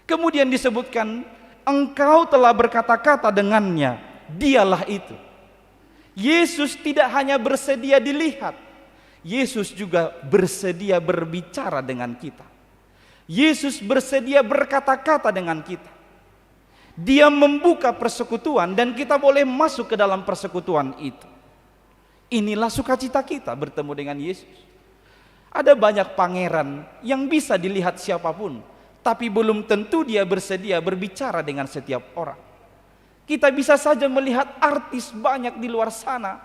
Kemudian disebutkan, engkau telah berkata-kata dengannya, Dialah itu. Yesus tidak hanya bersedia dilihat, Yesus juga bersedia berbicara dengan kita. Yesus bersedia berkata-kata dengan kita. Dia membuka persekutuan dan kita boleh masuk ke dalam persekutuan itu. Inilah sukacita kita bertemu dengan Yesus. Ada banyak pangeran yang bisa dilihat siapapun, tapi belum tentu dia bersedia berbicara dengan setiap orang. Kita bisa saja melihat artis banyak di luar sana.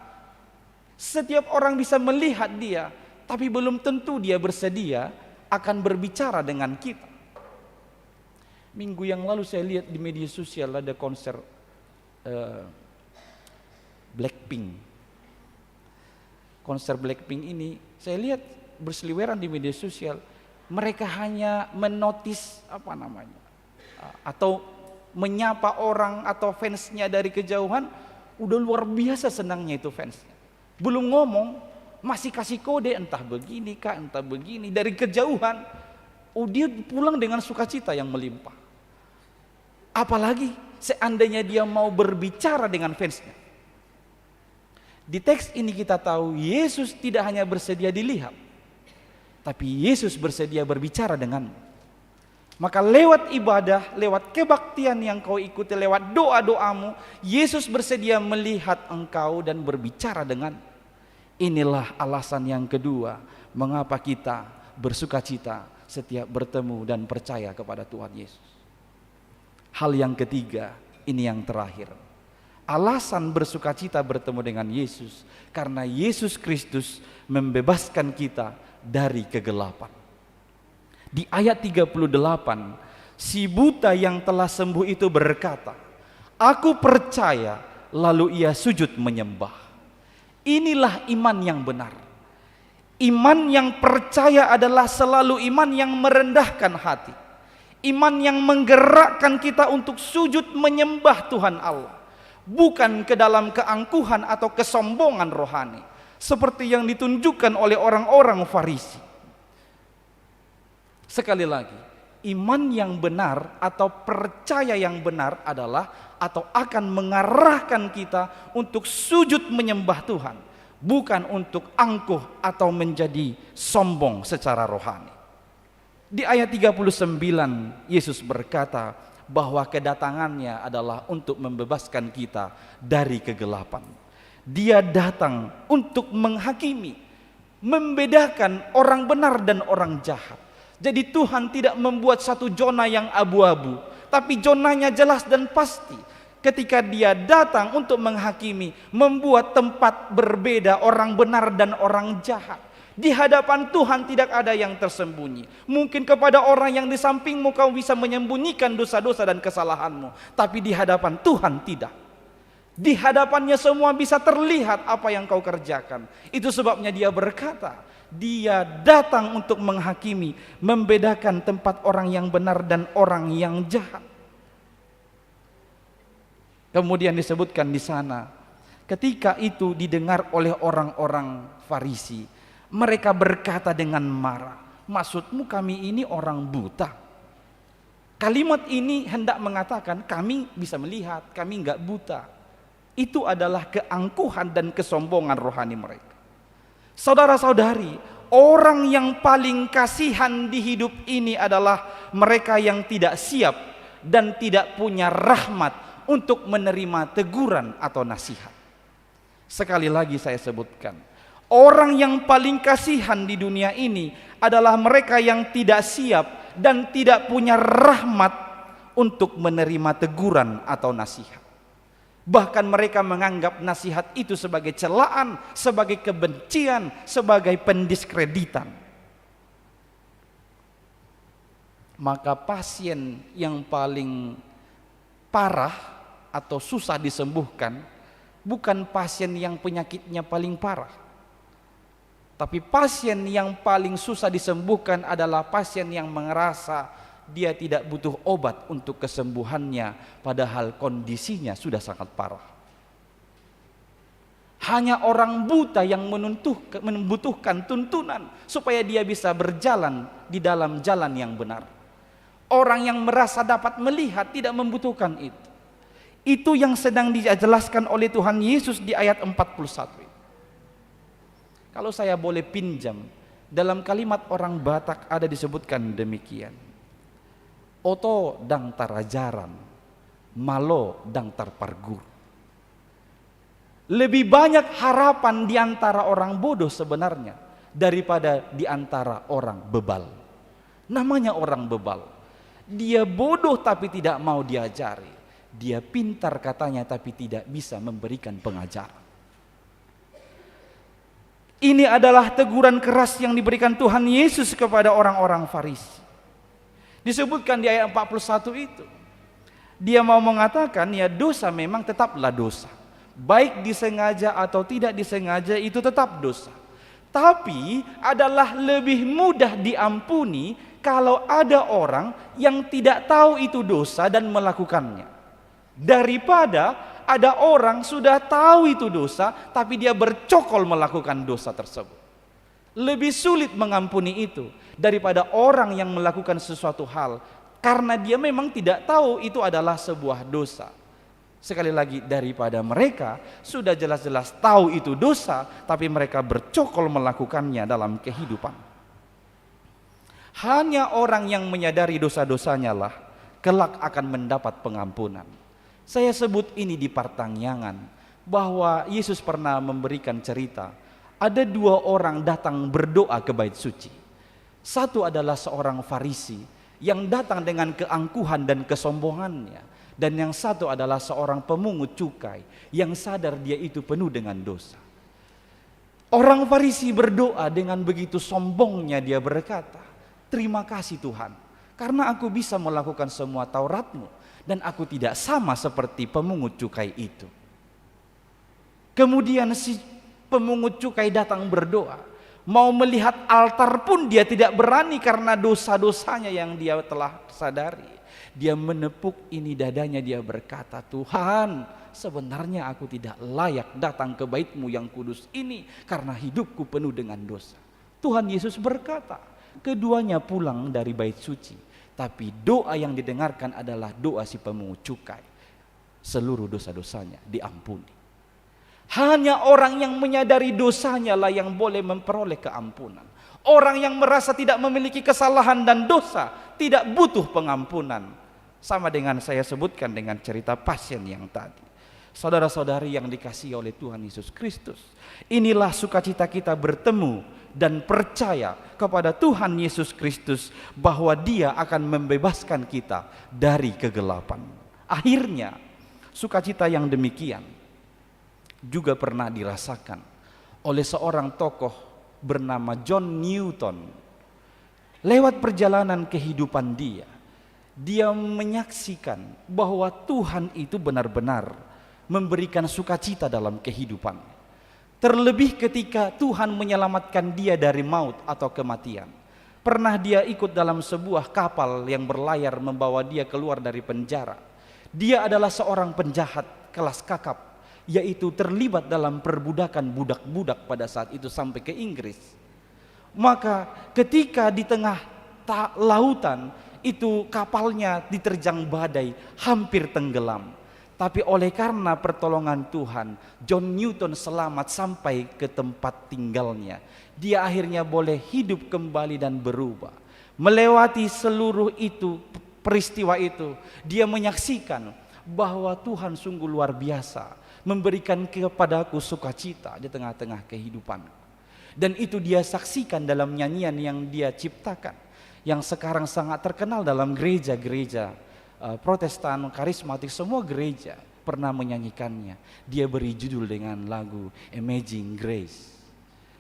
Setiap orang bisa melihat dia, tapi belum tentu dia bersedia akan berbicara dengan kita. Minggu yang lalu saya lihat di media sosial ada konser Blackpink. Konser Blackpink ini saya lihat berseliweran di media sosial. Mereka hanya menotis atau menyapa orang atau fansnya dari kejauhan, udah luar biasa senangnya itu fansnya. Belum ngomong, masih kasih kode entah begini kah, entah begini dari kejauhan. Oh, dia pulang dengan sukacita yang melimpah. Apalagi seandainya dia mau berbicara dengan fansnya. Di teks ini kita tahu Yesus tidak hanya bersedia dilihat, tapi Yesus bersedia berbicara denganmu. Maka lewat ibadah, lewat kebaktian yang kau ikuti, lewat doa-doamu, Yesus bersedia melihat engkau dan berbicara dengan. Inilah alasan yang kedua mengapa kita bersukacita setiap bertemu dan percaya kepada Tuhan Yesus. Hal yang ketiga, ini yang terakhir. Alasan bersukacita bertemu dengan Yesus karena Yesus Kristus membebaskan kita dari kegelapan. Di ayat 38, si buta yang telah sembuh itu berkata, "Aku percaya," lalu ia sujud menyembah. Inilah iman yang benar. Iman yang percaya adalah selalu iman yang merendahkan hati. Iman yang menggerakkan kita untuk sujud menyembah Tuhan Allah. Bukan ke dalam keangkuhan atau kesombongan rohani seperti yang ditunjukkan oleh orang-orang Farisi. Sekali lagi, iman yang benar atau percaya yang benar adalah atau akan mengarahkan kita untuk sujud menyembah Tuhan, bukan untuk angkuh atau menjadi sombong secara rohani. Di ayat 39 Yesus berkata bahwa kedatangannya adalah untuk membebaskan kita dari kegelapan. Dia datang untuk menghakimi, membedakan orang benar dan orang jahat. Jadi Tuhan tidak membuat satu zona yang abu-abu, tapi zonanya jelas dan pasti. Ketika dia datang untuk menghakimi, membuat tempat berbeda orang benar dan orang jahat. Di hadapan Tuhan tidak ada yang tersembunyi. Mungkin kepada orang yang di sampingmu kau bisa menyembunyikan dosa-dosa dan kesalahanmu, tapi di hadapan Tuhan tidak. Di hadapannya semua bisa terlihat apa yang kau kerjakan. Itu sebabnya dia berkata, dia datang untuk menghakimi, membedakan tempat orang yang benar dan orang yang jahat. Kemudian disebutkan di sana, ketika itu didengar oleh orang-orang Farisi, mereka berkata dengan marah, "Maksudmu kami ini orang buta?" Kalimat ini hendak mengatakan kami bisa melihat, kami enggak buta. Itu adalah keangkuhan dan kesombongan rohani mereka. Saudara-saudari, orang yang paling kasihan di hidup ini adalah mereka yang tidak siap dan tidak punya rahmat untuk menerima teguran atau nasihat. Sekali lagi saya sebutkan, orang yang paling kasihan di dunia ini adalah mereka yang tidak siap dan tidak punya rahmat untuk menerima teguran atau nasihat. Bahkan mereka menganggap nasihat itu sebagai celaan, sebagai kebencian, sebagai pendiskreditan. Maka pasien yang paling parah atau susah disembuhkan bukan pasien yang penyakitnya paling parah, tapi pasien yang paling susah disembuhkan adalah pasien yang merasa dia tidak butuh obat untuk kesembuhannya, padahal kondisinya sudah sangat parah. Hanya orang buta yang membutuhkan tuntunan supaya dia bisa berjalan di dalam jalan yang benar. Orang yang merasa dapat melihat tidak membutuhkan itu. Itu yang sedang dijelaskan oleh Tuhan Yesus di ayat 41. Kalau saya boleh pinjam, dalam kalimat orang Batak ada disebutkan demikian. Oto dang tarajaran, malo dang tarpargur. Lebih banyak harapan di antara orang bodoh sebenarnya daripada di antara orang bebal. Namanya orang bebal. Dia bodoh tapi tidak mau diajari. Dia pintar katanya tapi tidak bisa memberikan pengajaran. Ini adalah teguran keras yang diberikan Tuhan Yesus kepada orang-orang Farisi. Disebutkan di ayat 41 itu. Dia mau mengatakan ya dosa memang tetaplah dosa. Baik disengaja atau tidak disengaja itu tetap dosa. Tapi adalah lebih mudah diampuni kalau ada orang yang tidak tahu itu dosa dan melakukannya. Daripada ada orang sudah tahu itu dosa tapi dia bercokol melakukan dosa tersebut. Lebih sulit mengampuni itu daripada orang yang melakukan sesuatu hal karena dia memang tidak tahu itu adalah sebuah dosa. Sekali lagi, daripada mereka sudah jelas-jelas tahu itu dosa tapi mereka bercokol melakukannya dalam kehidupan. Hanya orang yang menyadari dosa-dosanya lah kelak akan mendapat pengampunan. Saya sebut ini di Partanyangan bahwa Yesus pernah memberikan cerita. Ada dua orang datang berdoa ke bait suci. Satu adalah seorang Farisi yang datang dengan keangkuhan dan kesombongannya. Dan yang satu adalah seorang pemungut cukai yang sadar dia itu penuh dengan dosa. Orang Farisi berdoa dengan begitu sombongnya, dia berkata, "Terima kasih Tuhan, karena aku bisa melakukan semua Taurat-Mu dan aku tidak sama seperti pemungut cukai itu." Kemudian si pemungut cukai datang berdoa, mau melihat altar pun dia tidak berani karena dosa-dosanya yang dia telah sadari. Dia menepuk ini dadanya, dia berkata, "Tuhan, sebenarnya aku tidak layak datang ke bait-Mu yang kudus ini karena hidupku penuh dengan dosa." Tuhan Yesus berkata, keduanya pulang dari bait suci, tapi doa yang didengarkan adalah doa si pemungut cukai. Seluruh dosa-dosanya diampuni. Hanya orang yang menyadari dosanya lah yang boleh memperoleh keampunan. Orang yang merasa tidak memiliki kesalahan dan dosa tidak butuh pengampunan. Sama dengan saya sebutkan dengan cerita pasien yang tadi. Saudara-saudari yang dikasihi oleh Tuhan Yesus Kristus, inilah sukacita kita bertemu dan percaya kepada Tuhan Yesus Kristus bahwa Dia akan membebaskan kita dari kegelapan. Akhirnya sukacita yang demikian juga pernah dirasakan oleh seorang tokoh bernama John Newton. Lewat perjalanan kehidupan dia menyaksikan bahwa Tuhan itu benar-benar memberikan sukacita dalam kehidupan. Terlebih ketika Tuhan menyelamatkan dia dari maut atau kematian. Pernah dia ikut dalam sebuah kapal yang berlayar membawa dia keluar dari penjara. Dia adalah seorang penjahat kelas kakap, yaitu terlibat dalam perbudakan budak-budak pada saat itu sampai ke Inggris. Maka ketika di tengah lautan itu kapalnya diterjang badai, hampir tenggelam. Tapi oleh karena pertolongan Tuhan, John Newton selamat sampai ke tempat tinggalnya. Dia akhirnya boleh hidup kembali dan berubah. Melewati seluruh itu, peristiwa itu, dia menyaksikan bahwa Tuhan sungguh luar biasa, memberikan kepadaku sukacita di tengah-tengah kehidupan. Dan itu dia saksikan dalam nyanyian yang dia ciptakan, yang sekarang sangat terkenal dalam gereja-gereja Protestan, karismatik, semua gereja pernah menyanyikannya. Dia beri judul dengan lagu Amazing Grace.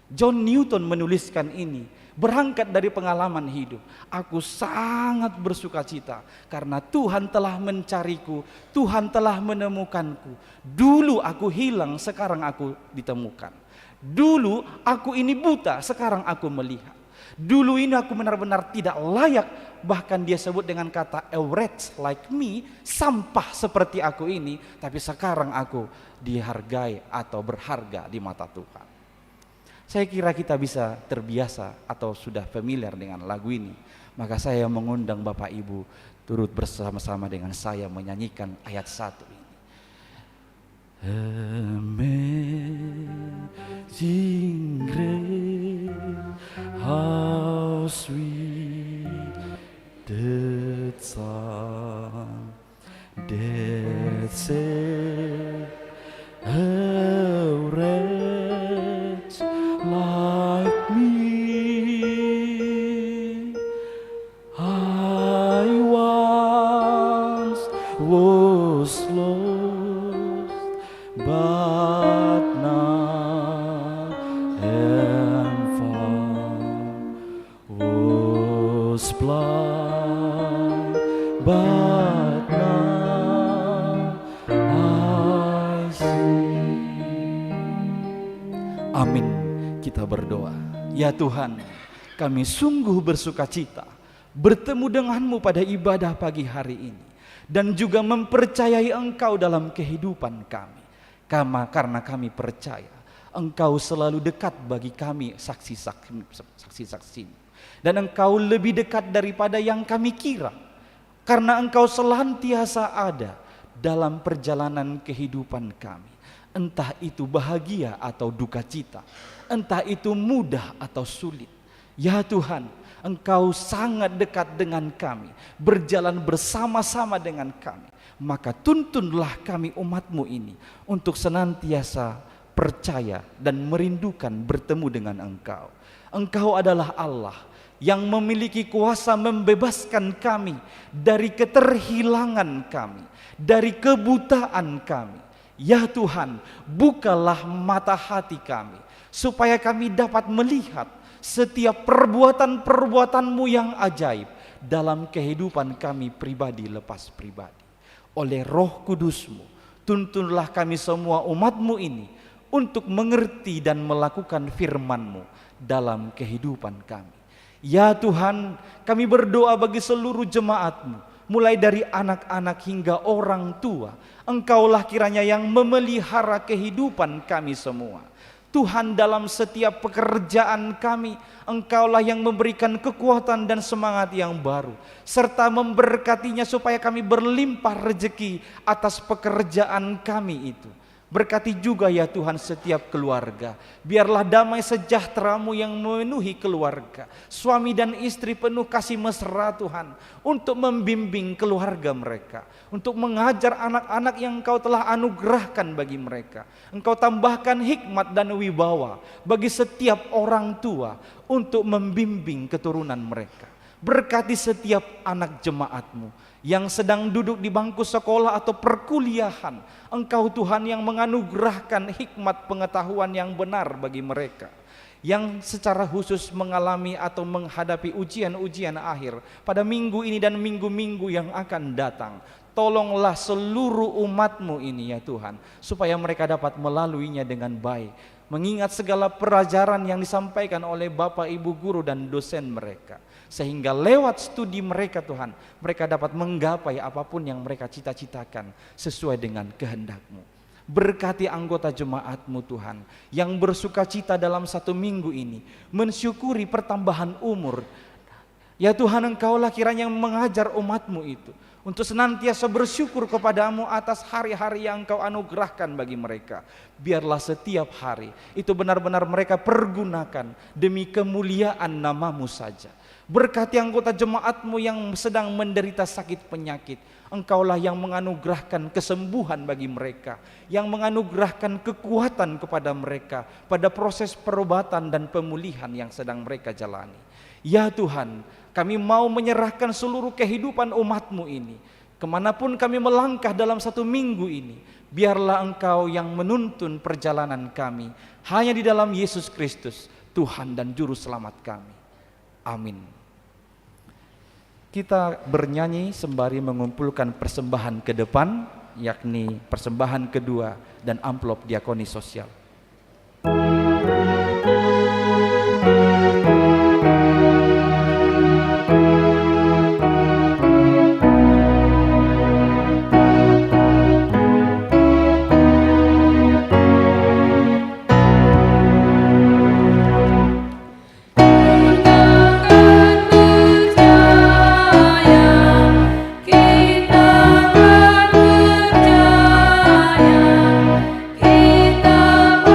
John Newton menuliskan ini berangkat dari pengalaman hidup. Aku sangat bersukacita karena Tuhan telah mencariku, Tuhan telah menemukanku. Dulu aku hilang, sekarang aku ditemukan. Dulu aku ini buta, sekarang aku melihat. Dulu ini aku benar-benar tidak layak, bahkan dia sebut dengan kata a wretch like me, sampah seperti aku ini, tapi sekarang aku dihargai atau berharga di mata Tuhan. Saya kira kita bisa terbiasa atau sudah familiar dengan lagu ini. Maka saya mengundang Bapak Ibu turut bersama-sama dengan saya menyanyikan ayat 1 ini. Amazing grace, how sweet the sound that saved a wretch like me. I was was lost, but now am found. Was blind, but now I see. Amin. Kita berdoa. Ya Tuhan, kami sungguh bersukacita bertemu denganmu pada ibadah pagi hari ini, dan juga mempercayai Engkau dalam kehidupan kami. Karena kami percaya Engkau selalu dekat bagi kami saksi-saksi, dan Engkau lebih dekat daripada yang kami kira, karena Engkau senantiasa ada dalam perjalanan kehidupan kami. Entah itu bahagia atau duka cita, entah itu mudah atau sulit. Ya Tuhan, Engkau sangat dekat dengan kami, berjalan bersama-sama dengan kami. Maka tuntunlah kami umat-Mu ini untuk senantiasa percaya dan merindukan bertemu dengan Engkau. Engkau adalah Allah yang memiliki kuasa membebaskan kami dari keterhilangan kami, dari kebutaan kami. Ya Tuhan, bukalah mata hati kami supaya kami dapat melihat setiap perbuatan-perbuatan-Mu yang ajaib dalam kehidupan kami pribadi lepas pribadi. Oleh Roh Kudus-Mu, tuntunlah kami semua umat-Mu ini untuk mengerti dan melakukan firman-Mu dalam kehidupan kami. Ya Tuhan, kami berdoa bagi seluruh jemaat-Mu, mulai dari anak-anak hingga orang tua. Engkaulah kiranya yang memelihara kehidupan kami semua. Tuhan, dalam setiap pekerjaan kami, Engkaulah yang memberikan kekuatan dan semangat yang baru, serta memberkatinya supaya kami berlimpah rezeki atas pekerjaan kami itu. Berkati juga ya Tuhan setiap keluarga. Biarlah damai sejahtera-Mu yang memenuhi keluarga. Suami dan istri penuh kasih mesra Tuhan, untuk membimbing keluarga mereka, untuk mengajar anak-anak yang Engkau telah anugerahkan bagi mereka. Engkau tambahkan hikmat dan wibawa bagi setiap orang tua untuk membimbing keturunan mereka. Berkati setiap anak jemaat-Mu yang sedang duduk di bangku sekolah atau perkuliahan. Engkau Tuhan yang menganugerahkan hikmat pengetahuan yang benar bagi mereka, yang secara khusus mengalami atau menghadapi ujian-ujian akhir pada minggu ini dan minggu-minggu yang akan datang. Tolonglah seluruh umat-Mu ini ya Tuhan, supaya mereka dapat melaluinya dengan baik, mengingat segala pelajaran yang disampaikan oleh Bapak, Ibu guru dan dosen mereka, sehingga lewat studi mereka Tuhan, mereka dapat menggapai apapun yang mereka cita-citakan sesuai dengan kehendak-Mu. Berkati anggota jemaat-Mu Tuhan, yang bersukacita dalam satu minggu ini, mensyukuri pertambahan umur. Ya Tuhan, Engkaulah kiranya yang mengajar umat-Mu itu untuk senantiasa bersyukur kepada-Mu atas hari-hari yang Engkau anugerahkan bagi mereka. Biarlah setiap hari itu benar-benar mereka pergunakan demi kemuliaan nama-Mu saja. Berkati anggota jemaat-Mu yang sedang menderita sakit penyakit. Engkaulah yang menganugerahkan kesembuhan bagi mereka, yang menganugerahkan kekuatan kepada mereka pada proses perobatan dan pemulihan yang sedang mereka jalani. Ya Tuhan, kami mau menyerahkan seluruh kehidupan umat-Mu ini. Kemanapun kami melangkah dalam satu minggu ini, biarlah Engkau yang menuntun perjalanan kami. Hanya di dalam Yesus Kristus, Tuhan dan Juru Selamat kami. Amin. Kita bernyanyi sembari mengumpulkan persembahan ke depan, yakni persembahan kedua dan amplop diakoni sosial. Kita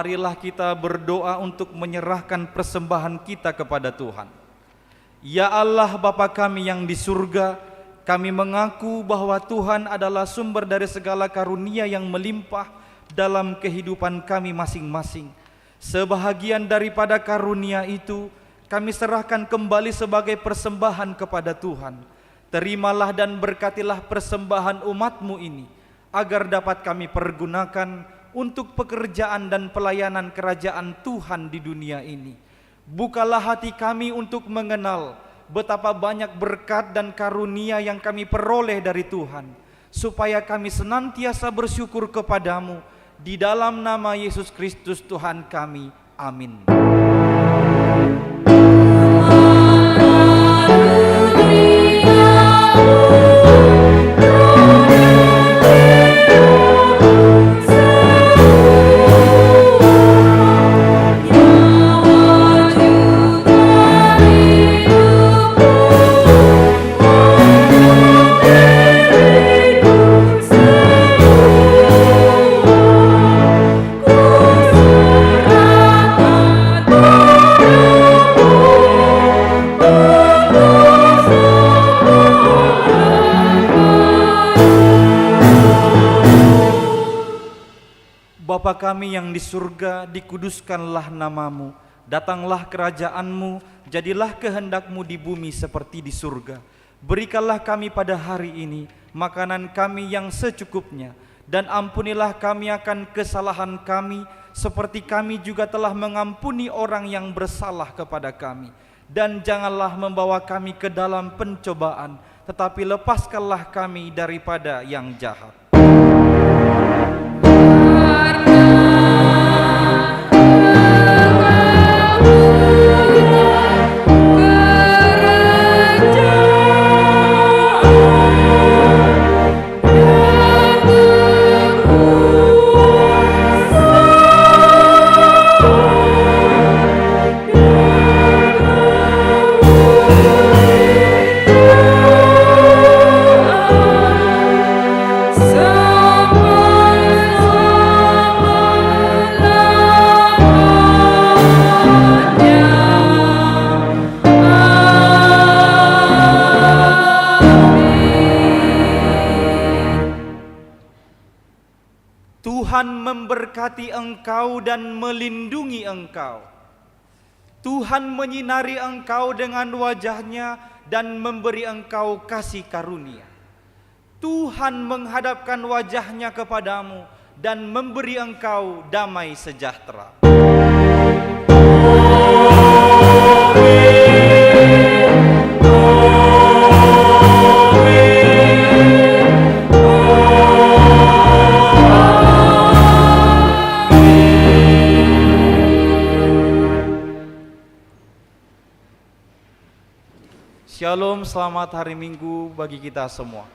marilah kita berdoa untuk menyerahkan persembahan kita kepada Tuhan. Ya Allah Bapa kami yang di surga, kami mengaku bahwa Tuhan adalah sumber dari segala karunia yang melimpah dalam kehidupan kami masing-masing. Sebahagian daripada karunia itu kami serahkan kembali sebagai persembahan kepada Tuhan. Terimalah dan berkatilah persembahan umat-Mu ini, agar dapat kami pergunakan untuk pekerjaan dan pelayanan kerajaan Tuhan di dunia ini. Bukalah hati kami untuk mengenal betapa banyak berkat dan karunia yang kami peroleh dari Tuhan, supaya kami senantiasa bersyukur kepadamu. Di dalam nama Yesus Kristus Tuhan kami. Amin. Bapa kami yang di surga, dikuduskanlah namamu, datanglah kerajaanmu, jadilah kehendakmu di bumi seperti di surga. Berikanlah kami pada hari ini makanan kami yang secukupnya, dan ampunilah kami akan kesalahan kami, seperti kami juga telah mengampuni orang yang bersalah kepada kami. Dan janganlah membawa kami ke dalam pencobaan, tetapi lepaskanlah kami daripada yang jahat. Tuhan memberkati engkau dan melindungi engkau. Tuhan menyinari engkau dengan wajah-Nya dan memberi engkau kasih karunia. Tuhan menghadapkan wajahnya kepadamu dan memberi engkau damai sejahtera. Shalom, selamat hari Minggu bagi kita semua.